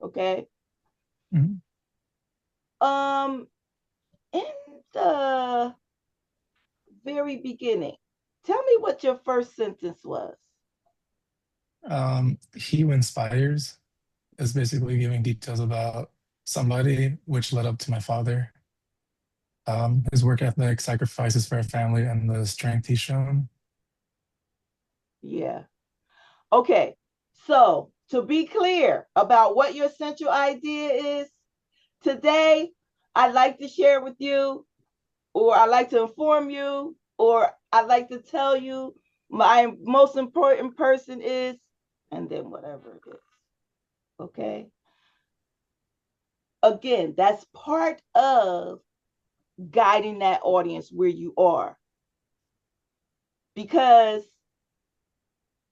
[SPEAKER 1] Okay.
[SPEAKER 8] Mhm.
[SPEAKER 1] In the very beginning, tell me what your first sentence was.
[SPEAKER 8] He who inspires is basically giving details about somebody, which led up to my father. His work ethic, sacrifices for our family, and the strength he's shown.
[SPEAKER 1] Yeah. Okay. So, to be clear about what your central idea is, today I'd like to share with you, or I'd like to inform you, or I'd like to tell you my most important person is, and then whatever it is. Okay. Again, that's part of guiding that audience where you are. Because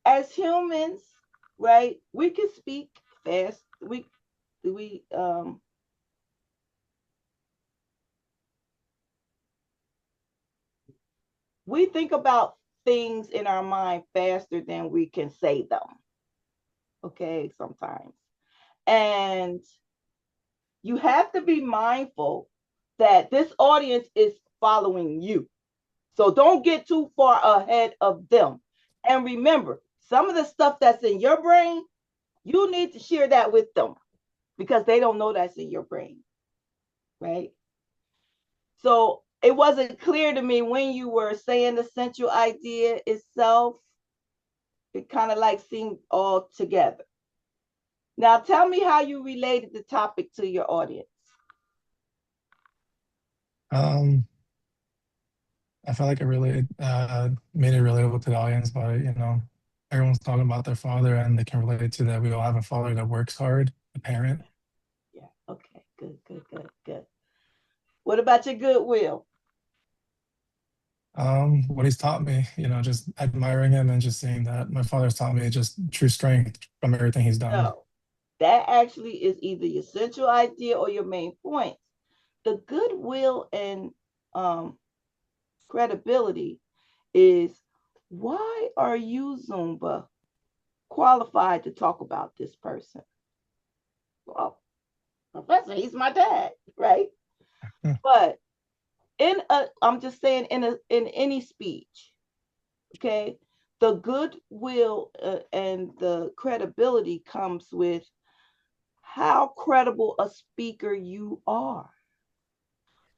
[SPEAKER 1] as humans, right, we can speak fast. We think about things in our mind faster than we can say them. Okay, sometimes. And you have to be mindful that this audience is following you. So don't get too far ahead of them. And remember, some of the stuff that's in your brain, You need to share that with them because they don't know that's in your brain, right? So it wasn't clear to me when you were saying the central idea itself. It kind of like seemed all together. Now tell me how you related the topic to your audience.
[SPEAKER 8] Um, I felt like it really made it relatable to the audience by, everyone's talking about their father and they can relate to that. We all have a father that works hard, a parent.
[SPEAKER 1] Yeah, okay, good. What about your goodwill?
[SPEAKER 8] What he's taught me, just admiring him and just seeing that my father's taught me just true strength from everything he's done.
[SPEAKER 1] No, that actually is either your central idea or your main point. The goodwill and credibility is, why are you, Zumba, qualified to talk about this person? Well, Professor, he's my dad, right? But I'm just saying in any speech, okay, the goodwill and the credibility comes with how credible a speaker you are.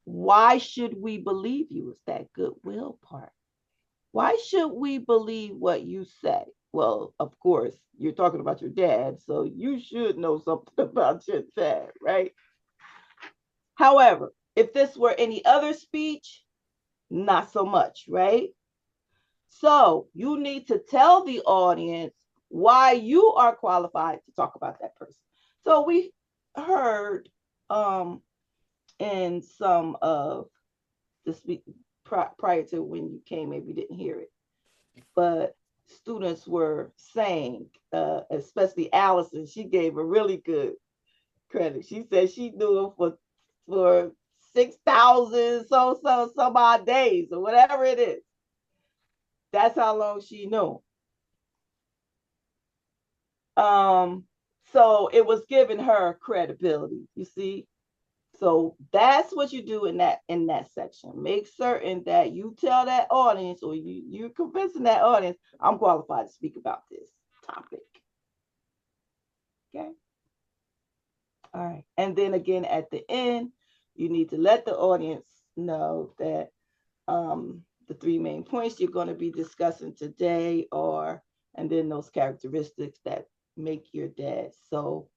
[SPEAKER 1] Why should we believe you? Is that goodwill part? Why should we believe what you say? Well, of course, you're talking about your dad, so you should know something about your dad, right? However, if this were any other speech, not so much, right? So you need to tell the audience why you are qualified to talk about that person. So we heard in some of the speak prior to when you came, maybe you didn't hear it, but students were saying, especially Allison, she gave a really good credit. She said she knew him for 6,000 some odd days or whatever it is. That's how long she knew. So it was giving her credibility, you see. So that's what you do in that section. Make certain that you tell that audience, or you're convincing that audience, I'm qualified to speak about this topic. Okay. All right. And then again at the end, you need to let the audience know that the three main points you're going to be discussing today are, and then those characteristics that make your dad so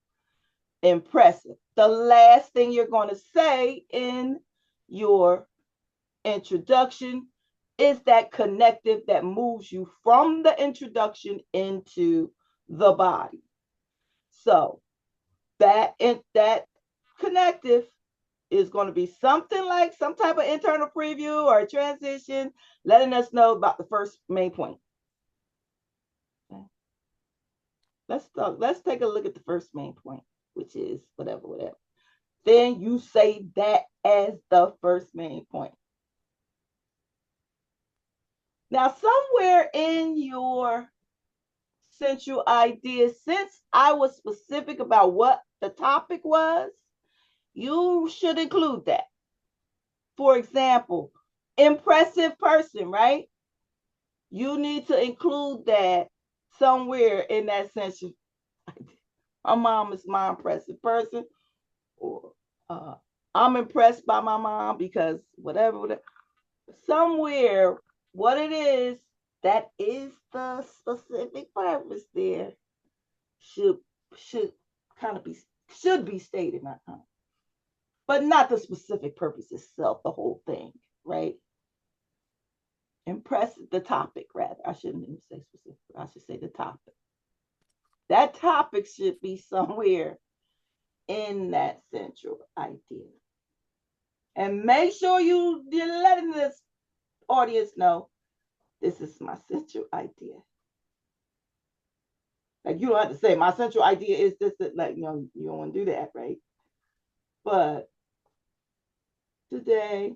[SPEAKER 1] impressive. The last thing you're going to say in your introduction is that connective that moves you from the introduction into the body. So that connective is going to be something like some type of internal preview or a transition, letting us know about the first main point. Okay. Let's take a look at the first main point, which is whatever. Then you say that as the first main point. Now, somewhere in your central idea, since I was specific about what the topic was, you should include that. For example, impressive person, right? You need to include that somewhere in that central idea. My mom is my impressive person, or I'm impressed by my mom because whatever. Somewhere, what it is, that is the specific purpose there, should kind of should be stated, not kind of, but not the specific purpose itself, the whole thing, right? Impress the topic, rather. I shouldn't even say specific. I should say the topic. That topic should be somewhere in that central idea. And make sure you're letting this audience know this is my central idea. Like, you don't have to say my central idea is this, like, you don't want to do that, right? But today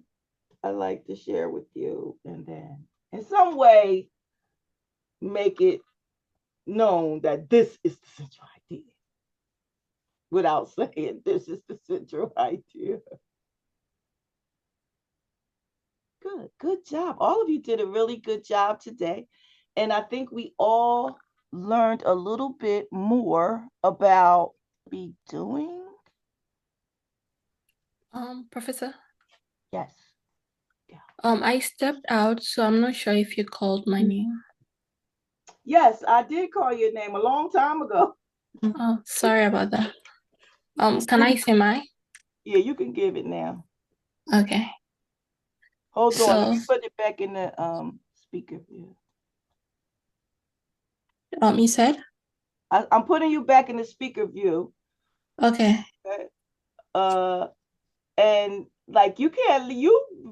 [SPEAKER 1] I'd like to share with you, and then in some way make it known that this is the central idea without saying this is the central idea. Good job. All of you did a really good job today. And I think we all learned a little bit more about be doing?
[SPEAKER 9] Professor,
[SPEAKER 1] Yes.
[SPEAKER 9] I stepped out, so I'm not sure if you called my name.
[SPEAKER 1] Yes, I did call your name a long time ago.
[SPEAKER 9] Oh, sorry about that. Can I say mine?
[SPEAKER 1] Yeah, you can give it now.
[SPEAKER 9] Okay.
[SPEAKER 1] Hold on, let
[SPEAKER 9] So,
[SPEAKER 1] me put it back in the speaker view.
[SPEAKER 9] you said?
[SPEAKER 1] I'm putting you back in the speaker view.
[SPEAKER 9] Okay.
[SPEAKER 1] And like you've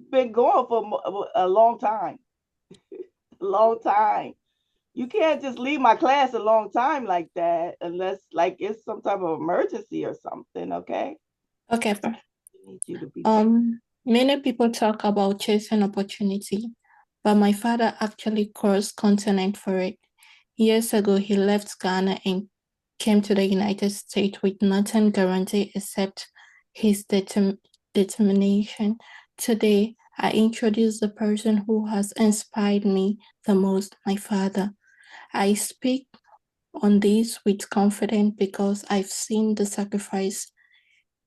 [SPEAKER 1] been going for a long time. Long time. You can't just leave my class a long time like that unless like it's some type of emergency or something, okay?
[SPEAKER 9] Okay.
[SPEAKER 1] I need you to be back.
[SPEAKER 9] Many people talk about chasing opportunity, but my father actually crossed continent for it. Years ago, he left Ghana and came to the United States with nothing guaranteed except his determination. Today, I introduce the person who has inspired me the most, my father. I speak on this with confidence because I've seen the sacrifice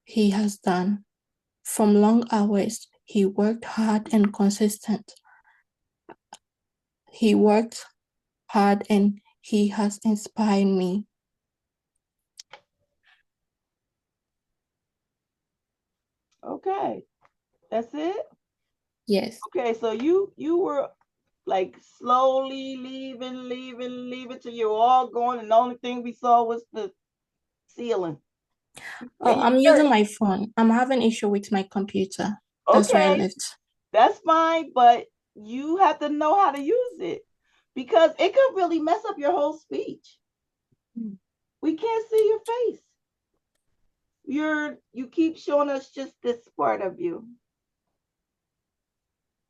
[SPEAKER 9] he has done. From long hours, he worked hard and consistent. He worked hard and he has inspired me.
[SPEAKER 1] Okay. That's it?
[SPEAKER 9] Yes.
[SPEAKER 1] Okay, so you were like slowly leaving till you were all going, and the only thing we saw was the ceiling.
[SPEAKER 9] Oh, I'm using my phone. I'm having issue with my computer. That's why I
[SPEAKER 1] Okay,
[SPEAKER 9] left.
[SPEAKER 1] that's fine, but you have to know how to use it because it could really mess up your whole speech. We can't see your face. You keep showing us just this part of you.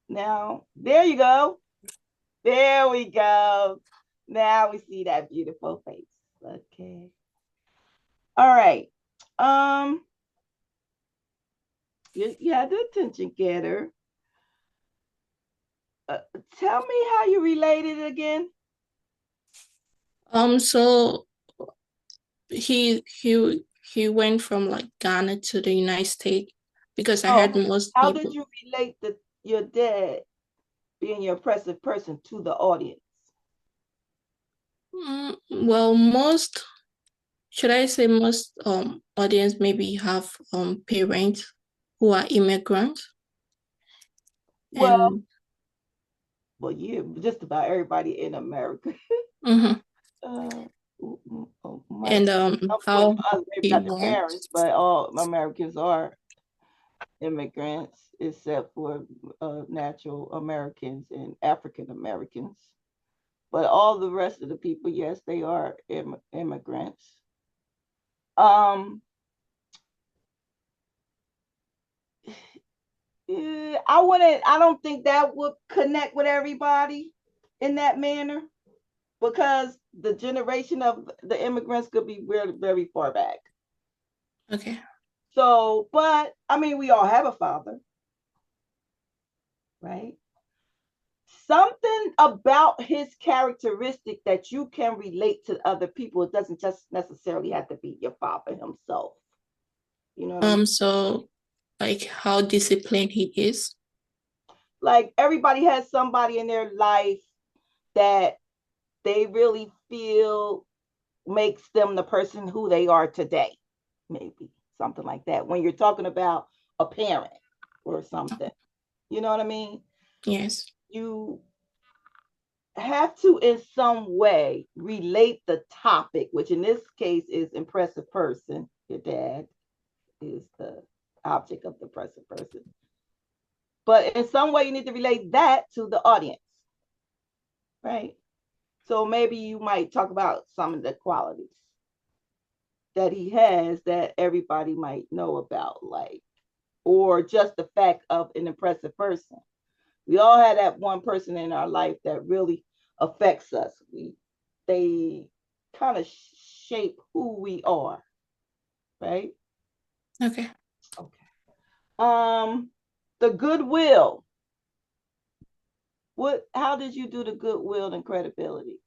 [SPEAKER 1] Now, there you go. There we go. Now we see that beautiful face. Okay. All right. You had the attention getter. Tell me how you related again.
[SPEAKER 9] So he went from like Ghana to the United States because I heard most
[SPEAKER 1] How
[SPEAKER 9] people.
[SPEAKER 1] did you relate your dad being your oppressive person to the audience?
[SPEAKER 9] Well, most should I say most audience maybe have parents who are immigrants.
[SPEAKER 1] Well, yeah, just about everybody in America.
[SPEAKER 9] Mm-hmm.
[SPEAKER 1] Maybe
[SPEAKER 9] How he
[SPEAKER 1] not the
[SPEAKER 9] went.
[SPEAKER 1] parents, but all Americans are immigrants, except for natural Americans and African Americans. But all the rest of the people, yes, they are immigrants. I don't think that would connect with everybody in that manner because the generation of the immigrants could be very, very far back.
[SPEAKER 9] Okay.
[SPEAKER 1] So, but I mean, we all have a father, right? Something about his characteristic that you can relate to other people. It doesn't just necessarily have to be your father himself. You know what I mean?
[SPEAKER 9] So like how disciplined he is.
[SPEAKER 1] Like everybody has somebody in their life that they really feel makes them the person who they are today. Maybe something like that. When you're talking about a parent or something, you know what I mean?
[SPEAKER 9] Yes.
[SPEAKER 1] You have to, in some way, relate the topic, which in this case is impressive person. Your dad is the object of the impressive person. But in some way, you need to relate that to the audience, right? So maybe you might talk about some of the qualities that he has that everybody might know about, like, or just the fact of an impressive person. We all have that one person in our life that really affects us. They kind of shape who we are, right?
[SPEAKER 9] Okay.
[SPEAKER 1] Okay. The goodwill. How did you do the goodwill and credibility?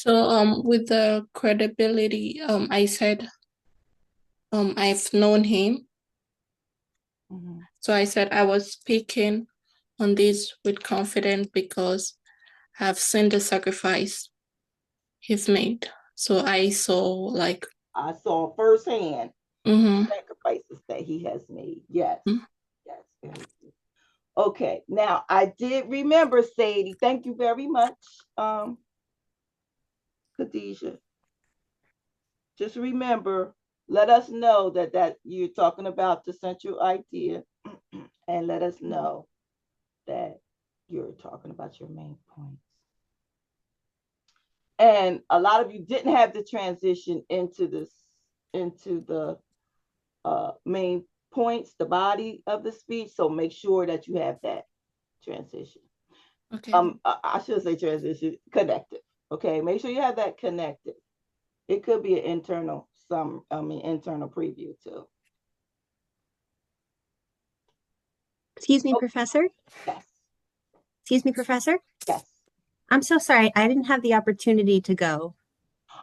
[SPEAKER 9] So with the credibility, I said I've known him.
[SPEAKER 1] Mm-hmm.
[SPEAKER 9] So I said I was speaking on this with confidence because I've seen the sacrifice he's made. So I saw
[SPEAKER 1] I saw firsthand
[SPEAKER 9] mm-hmm.
[SPEAKER 1] sacrifices that he has made. Yes.
[SPEAKER 9] Mm-hmm.
[SPEAKER 1] Yes. Very good. Okay. Now I did remember, Sadie. Thank you very much, Khadijah. Just remember, let us know that you're talking about the central idea, and let us know that you're talking about your main points. And a lot of you didn't have the transition into the main points, the body of the speech. So make sure that you have that transition.
[SPEAKER 9] Okay.
[SPEAKER 1] I should say transition, connected. Okay, make sure you have that connected. It could be an internal internal preview too.
[SPEAKER 10] Excuse me, Professor?
[SPEAKER 1] Yes.
[SPEAKER 10] Excuse me, Professor?
[SPEAKER 1] Yes.
[SPEAKER 10] I'm so sorry. I didn't have the opportunity to go.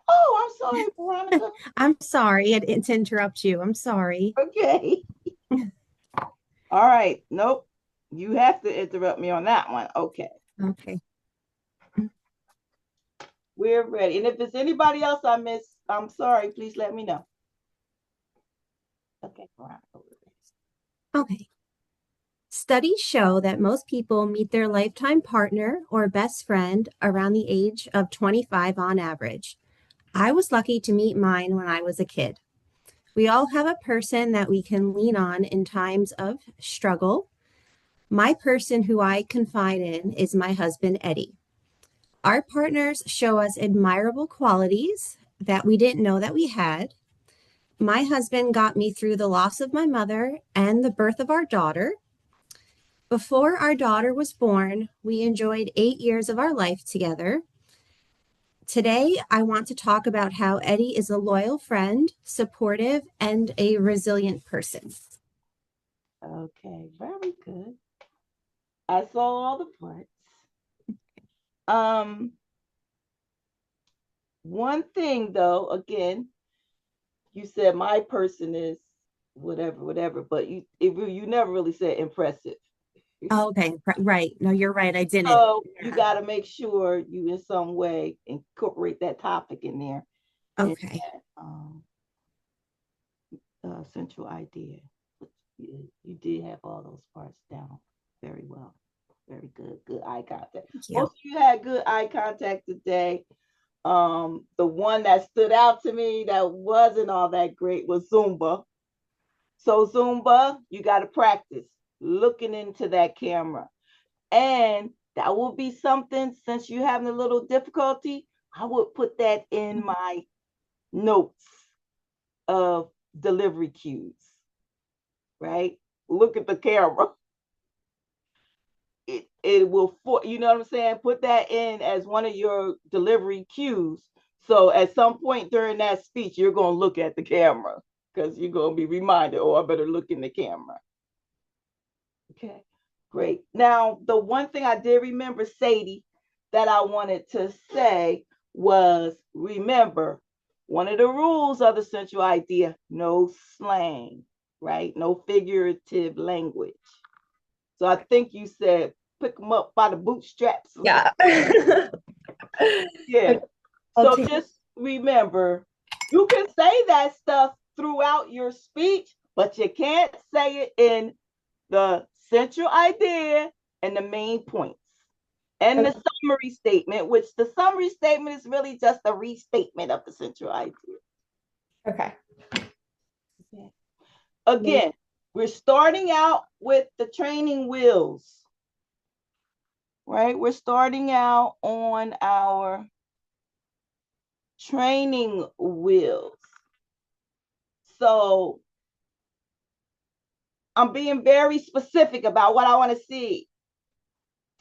[SPEAKER 1] Oh, I'm sorry, Veronica.
[SPEAKER 10] I'm sorry to interrupt you. I'm sorry.
[SPEAKER 1] Okay. All right. Nope. You have to interrupt me on that one. Okay.
[SPEAKER 10] Okay.
[SPEAKER 1] We're ready. And if there's anybody else I missed, I'm sorry. Please let me know. Okay, Veronica.
[SPEAKER 10] Okay. Studies show that most people meet their lifetime partner or best friend around the age of 25 on average. I was lucky to meet mine when I was a kid. We all have a person that we can lean on in times of struggle. My person who I confide in is my husband, Eddie. Our partners show us admirable qualities that we didn't know that we had. My husband got me through the loss of my mother and the birth of our daughter. Before our daughter was born, we enjoyed 8 years of our life together. Today, I want to talk about how Eddie is a loyal friend, supportive, and a resilient person.
[SPEAKER 1] Okay, very good. I saw all the parts. One thing though, again, you said my person is whatever, but you never really said impressive.
[SPEAKER 10] Oh, okay, right. No, you're right. I didn't.
[SPEAKER 1] So you got to make sure you in some way incorporate that topic in there.
[SPEAKER 10] Okay.
[SPEAKER 1] In that, central idea. You did have all those parts down very well. Very good. Good eye contact. Most of you had good eye contact today. The one that stood out to me that wasn't all that great was Zumba. So Zumba, you got to practice looking into that camera. And that will be something, since you're having a little difficulty, I would put that in my notes of delivery cues, right? Look at the camera. It will, you know what I'm saying? Put that in as one of your delivery cues. So at some point during that speech, you're going to look at the camera because you're going to be reminded, oh, I better look in the camera. Okay, great. Now, the one thing I did remember, Sadie, that I wanted to say was, remember, one of the rules of the central idea, no slang, right? No figurative language. So I think you said pick them up by the bootstraps.
[SPEAKER 7] Yeah.
[SPEAKER 1] Yeah. So just remember, you can say that stuff throughout your speech, but you can't say it in the central idea and the main points. And the summary statement, which the summary statement is really just a restatement of the central idea.
[SPEAKER 7] Okay.
[SPEAKER 1] Again, we're starting out with the training wheels, right? We're starting out on our training wheels. So I'm being very specific about what I want to see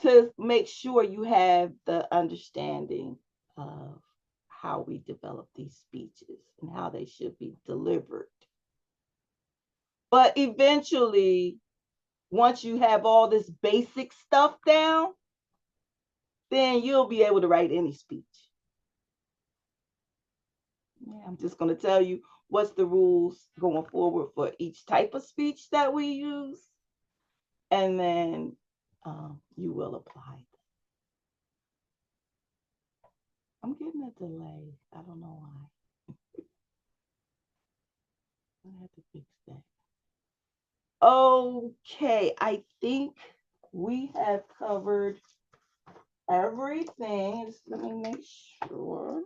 [SPEAKER 1] to make sure you have the understanding of how we develop these speeches and how they should be delivered. But eventually, once you have all this basic stuff down, then you'll be able to write any speech. Yeah, I'm just going to tell you what's the rules going forward for each type of speech that we use, and then you will apply. I'm getting a delay. I don't know why. I have to fix that. Okay, I think we have covered everything. Just let me make sure.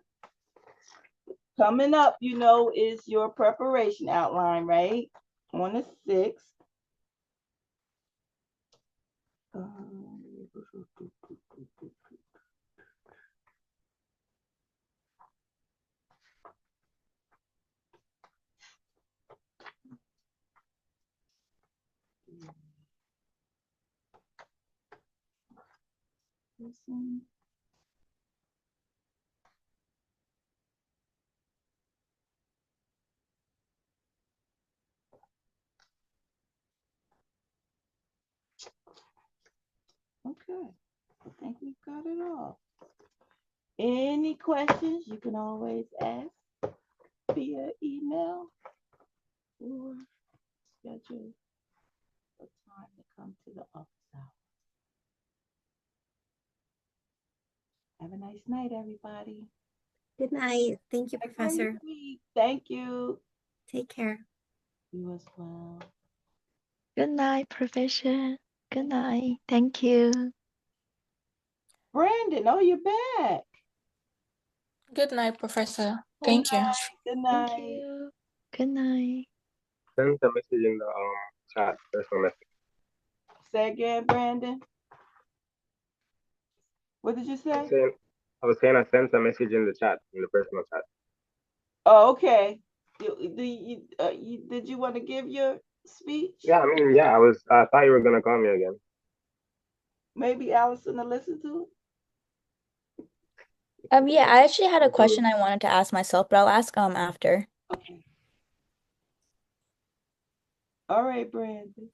[SPEAKER 1] Coming up, is your preparation outline, right? On the 6th. Okay, I think we've got it all. Any questions, you can always ask via email or schedule a time to come to the office hour. Have a nice night, everybody.
[SPEAKER 10] Good night. Thank you, Professor.
[SPEAKER 1] Thank you.
[SPEAKER 10] Take care.
[SPEAKER 1] You as well.
[SPEAKER 4] Good night, Professor. Good night. Thank you.
[SPEAKER 1] Brandon, you're back.
[SPEAKER 9] Good night, Professor. Thank you.
[SPEAKER 1] Good night.
[SPEAKER 4] Thank you. Good night.
[SPEAKER 11] Send a message in the chat. Personal message.
[SPEAKER 1] Say again, Brandon. What did you say?
[SPEAKER 11] I was saying I sent a message in the chat, in the personal chat.
[SPEAKER 1] Oh, okay. Did you want to give your speech?
[SPEAKER 11] Yeah, I thought you were gonna call me again.
[SPEAKER 2] Maybe Allison will listen to it. Yeah, I actually had a question I wanted to ask myself, but I'll ask after.
[SPEAKER 1] Okay. All right, Brandon.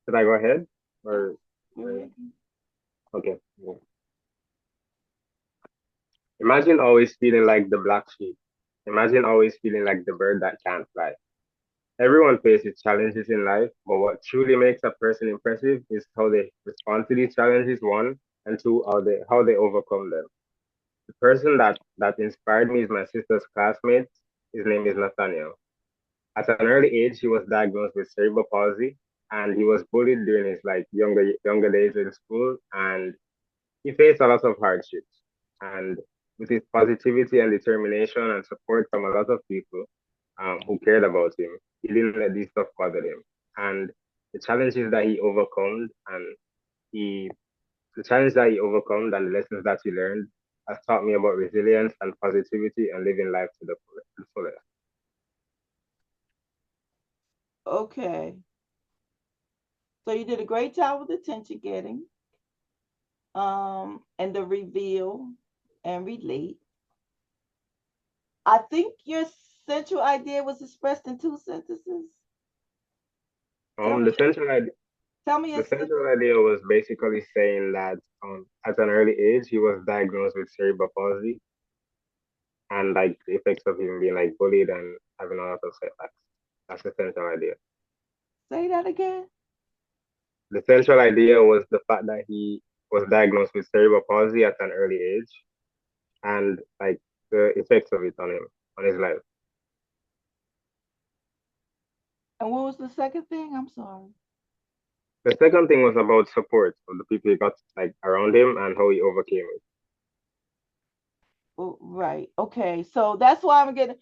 [SPEAKER 11] Should I go ahead? Or
[SPEAKER 1] You're
[SPEAKER 11] okay. Imagine always feeling like the black sheep. Imagine always feeling like the bird that can't fly. Everyone faces challenges in life, but what truly makes a person impressive is how they respond to these challenges, one, and two, how they overcome them. The person that inspired me is my sister's classmate. His name is Nathaniel. At an early age, he was diagnosed with cerebral palsy, and he was bullied during his younger days in school, and he faced a lot of hardships. And with his positivity and determination and support from a lot of people who cared about him, he didn't let these stuff bother him. And the challenges that he overcome and he the challenge that he overcome and the lessons that he learned has taught me about resilience and positivity and living life to the fullest.
[SPEAKER 1] okay. So you did a great job with attention getting, and the reveal and relate. I think your central idea was expressed in 2 sentences.
[SPEAKER 11] The central idea.
[SPEAKER 1] Tell me
[SPEAKER 11] The central idea was basically saying that at an early age he was diagnosed with cerebral palsy and like the effects of him being like bullied and having a lot of setbacks. That's the central idea.
[SPEAKER 1] Say that again.
[SPEAKER 11] The central idea was the fact that he was diagnosed with cerebral palsy at an early age and like the effects of it on him, on his life.
[SPEAKER 1] And what was the second thing? I'm sorry.
[SPEAKER 11] The second thing was about support of the people he got like around him and how he overcame it.
[SPEAKER 1] Oh, right. Okay. So that's why I'm getting.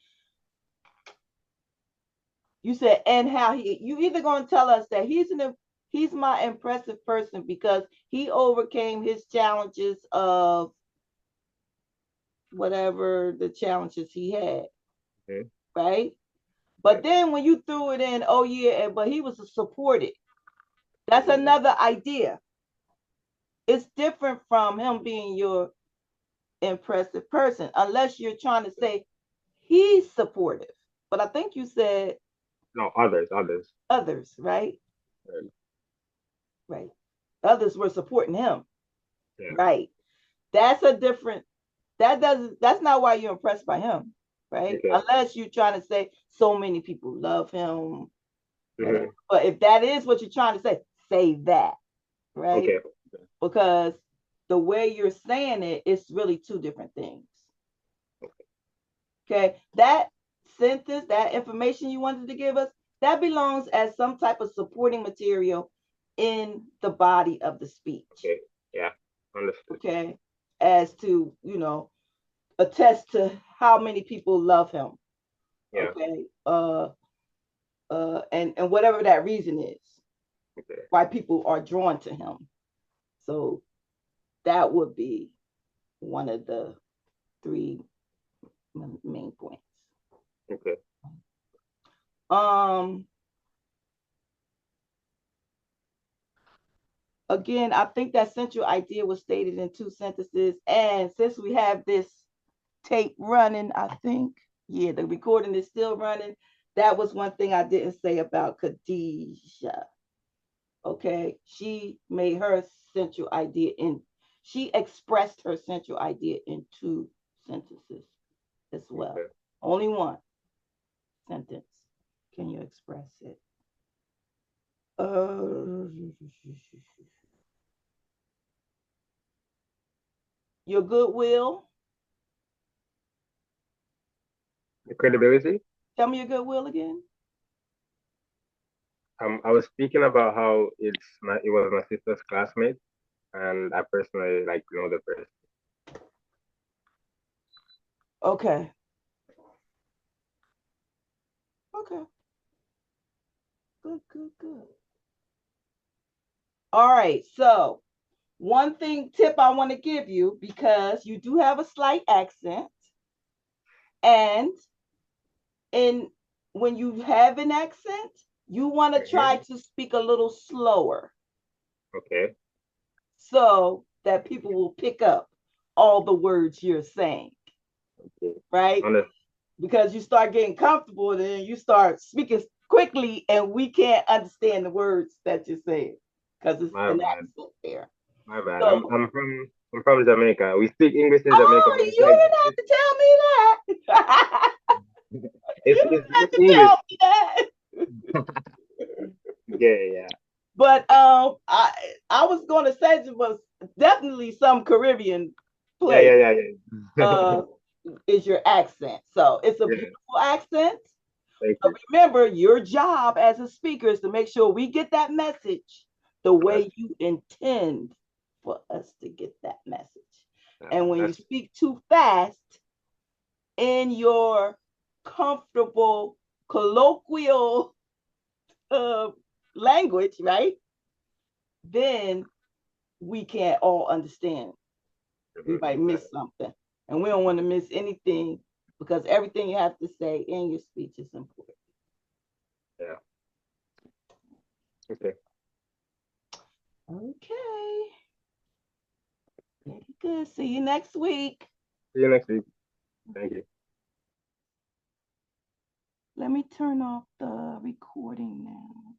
[SPEAKER 1] You said, and how you either going to tell us that he's my impressive person because he overcame his challenges of whatever the challenges he had, right? But then when you threw it in, oh yeah, but he was supported. That's another idea. It's different from him being your impressive person, unless you're trying to say he's supportive. But I think you said
[SPEAKER 11] No, others.
[SPEAKER 1] others, right?
[SPEAKER 11] Right.
[SPEAKER 1] Right. Others were supporting him.
[SPEAKER 11] Yeah.
[SPEAKER 1] Right. That's a different, that's not why you're impressed by him, right?
[SPEAKER 11] Okay.
[SPEAKER 1] Unless you're trying to say so many people love him.
[SPEAKER 11] Mm-hmm.
[SPEAKER 1] But if that is what you're trying to say that, right?
[SPEAKER 11] Okay.
[SPEAKER 1] Because the way you're saying it, it's really two different things. Okay. That sentence, that information you wanted to give us, that belongs as some type of supporting material in the body of the speech.
[SPEAKER 11] Okay. Yeah. Understood.
[SPEAKER 1] Okay. As to, attest to how many people love him.
[SPEAKER 11] Yeah.
[SPEAKER 1] Okay. And whatever that reason is,
[SPEAKER 11] okay.
[SPEAKER 1] why people are drawn to him. So that would be one of the three main points.
[SPEAKER 11] Okay.
[SPEAKER 1] Again, I think that central idea was stated in 2 sentences. And since we have this tape running, I think, yeah, the recording is still running. That was one thing I didn't say about Khadijah. Okay, she made her central idea she expressed her central idea in 2 sentences as well. Okay. Only one sentence can you express it. Your goodwill.
[SPEAKER 11] The credibility.
[SPEAKER 1] Tell me your goodwill again.
[SPEAKER 11] I was speaking about how it was my sister's classmate, and I personally know the person.
[SPEAKER 1] Okay. Okay. Good. All right. So one tip I want to give you, because you do have a slight accent, and when you have an accent, you want to try to speak a little slower.
[SPEAKER 11] Okay.
[SPEAKER 1] So that people will pick up all the words you're saying. Okay. Right? Because you start getting comfortable, and then you start speaking quickly, and we can't understand the words that you're saying because it's an accent there.
[SPEAKER 11] My bad. So, I'm from Jamaica. We speak English in Jamaica.
[SPEAKER 1] Oh, you didn't have to tell me that.
[SPEAKER 11] it's English.
[SPEAKER 1] Tell me that.
[SPEAKER 11] Yeah.
[SPEAKER 1] But I was going to say it was definitely some Caribbean place.
[SPEAKER 11] Yeah.
[SPEAKER 1] Is your accent. So it's a beautiful accent.
[SPEAKER 11] Thank
[SPEAKER 1] so
[SPEAKER 11] you.
[SPEAKER 1] Remember, your job as a speaker is to make sure we get that message the way you intend for us to get that message. And when you speak too fast in your comfortable colloquial language, right? Then we can't all understand. We might miss something. And we don't want to miss anything, because everything you have to say in your speech is important.
[SPEAKER 11] Yeah. Okay.
[SPEAKER 1] Very good. See you next week.
[SPEAKER 11] See you next week. Thank you.
[SPEAKER 1] Let me turn off the recording now.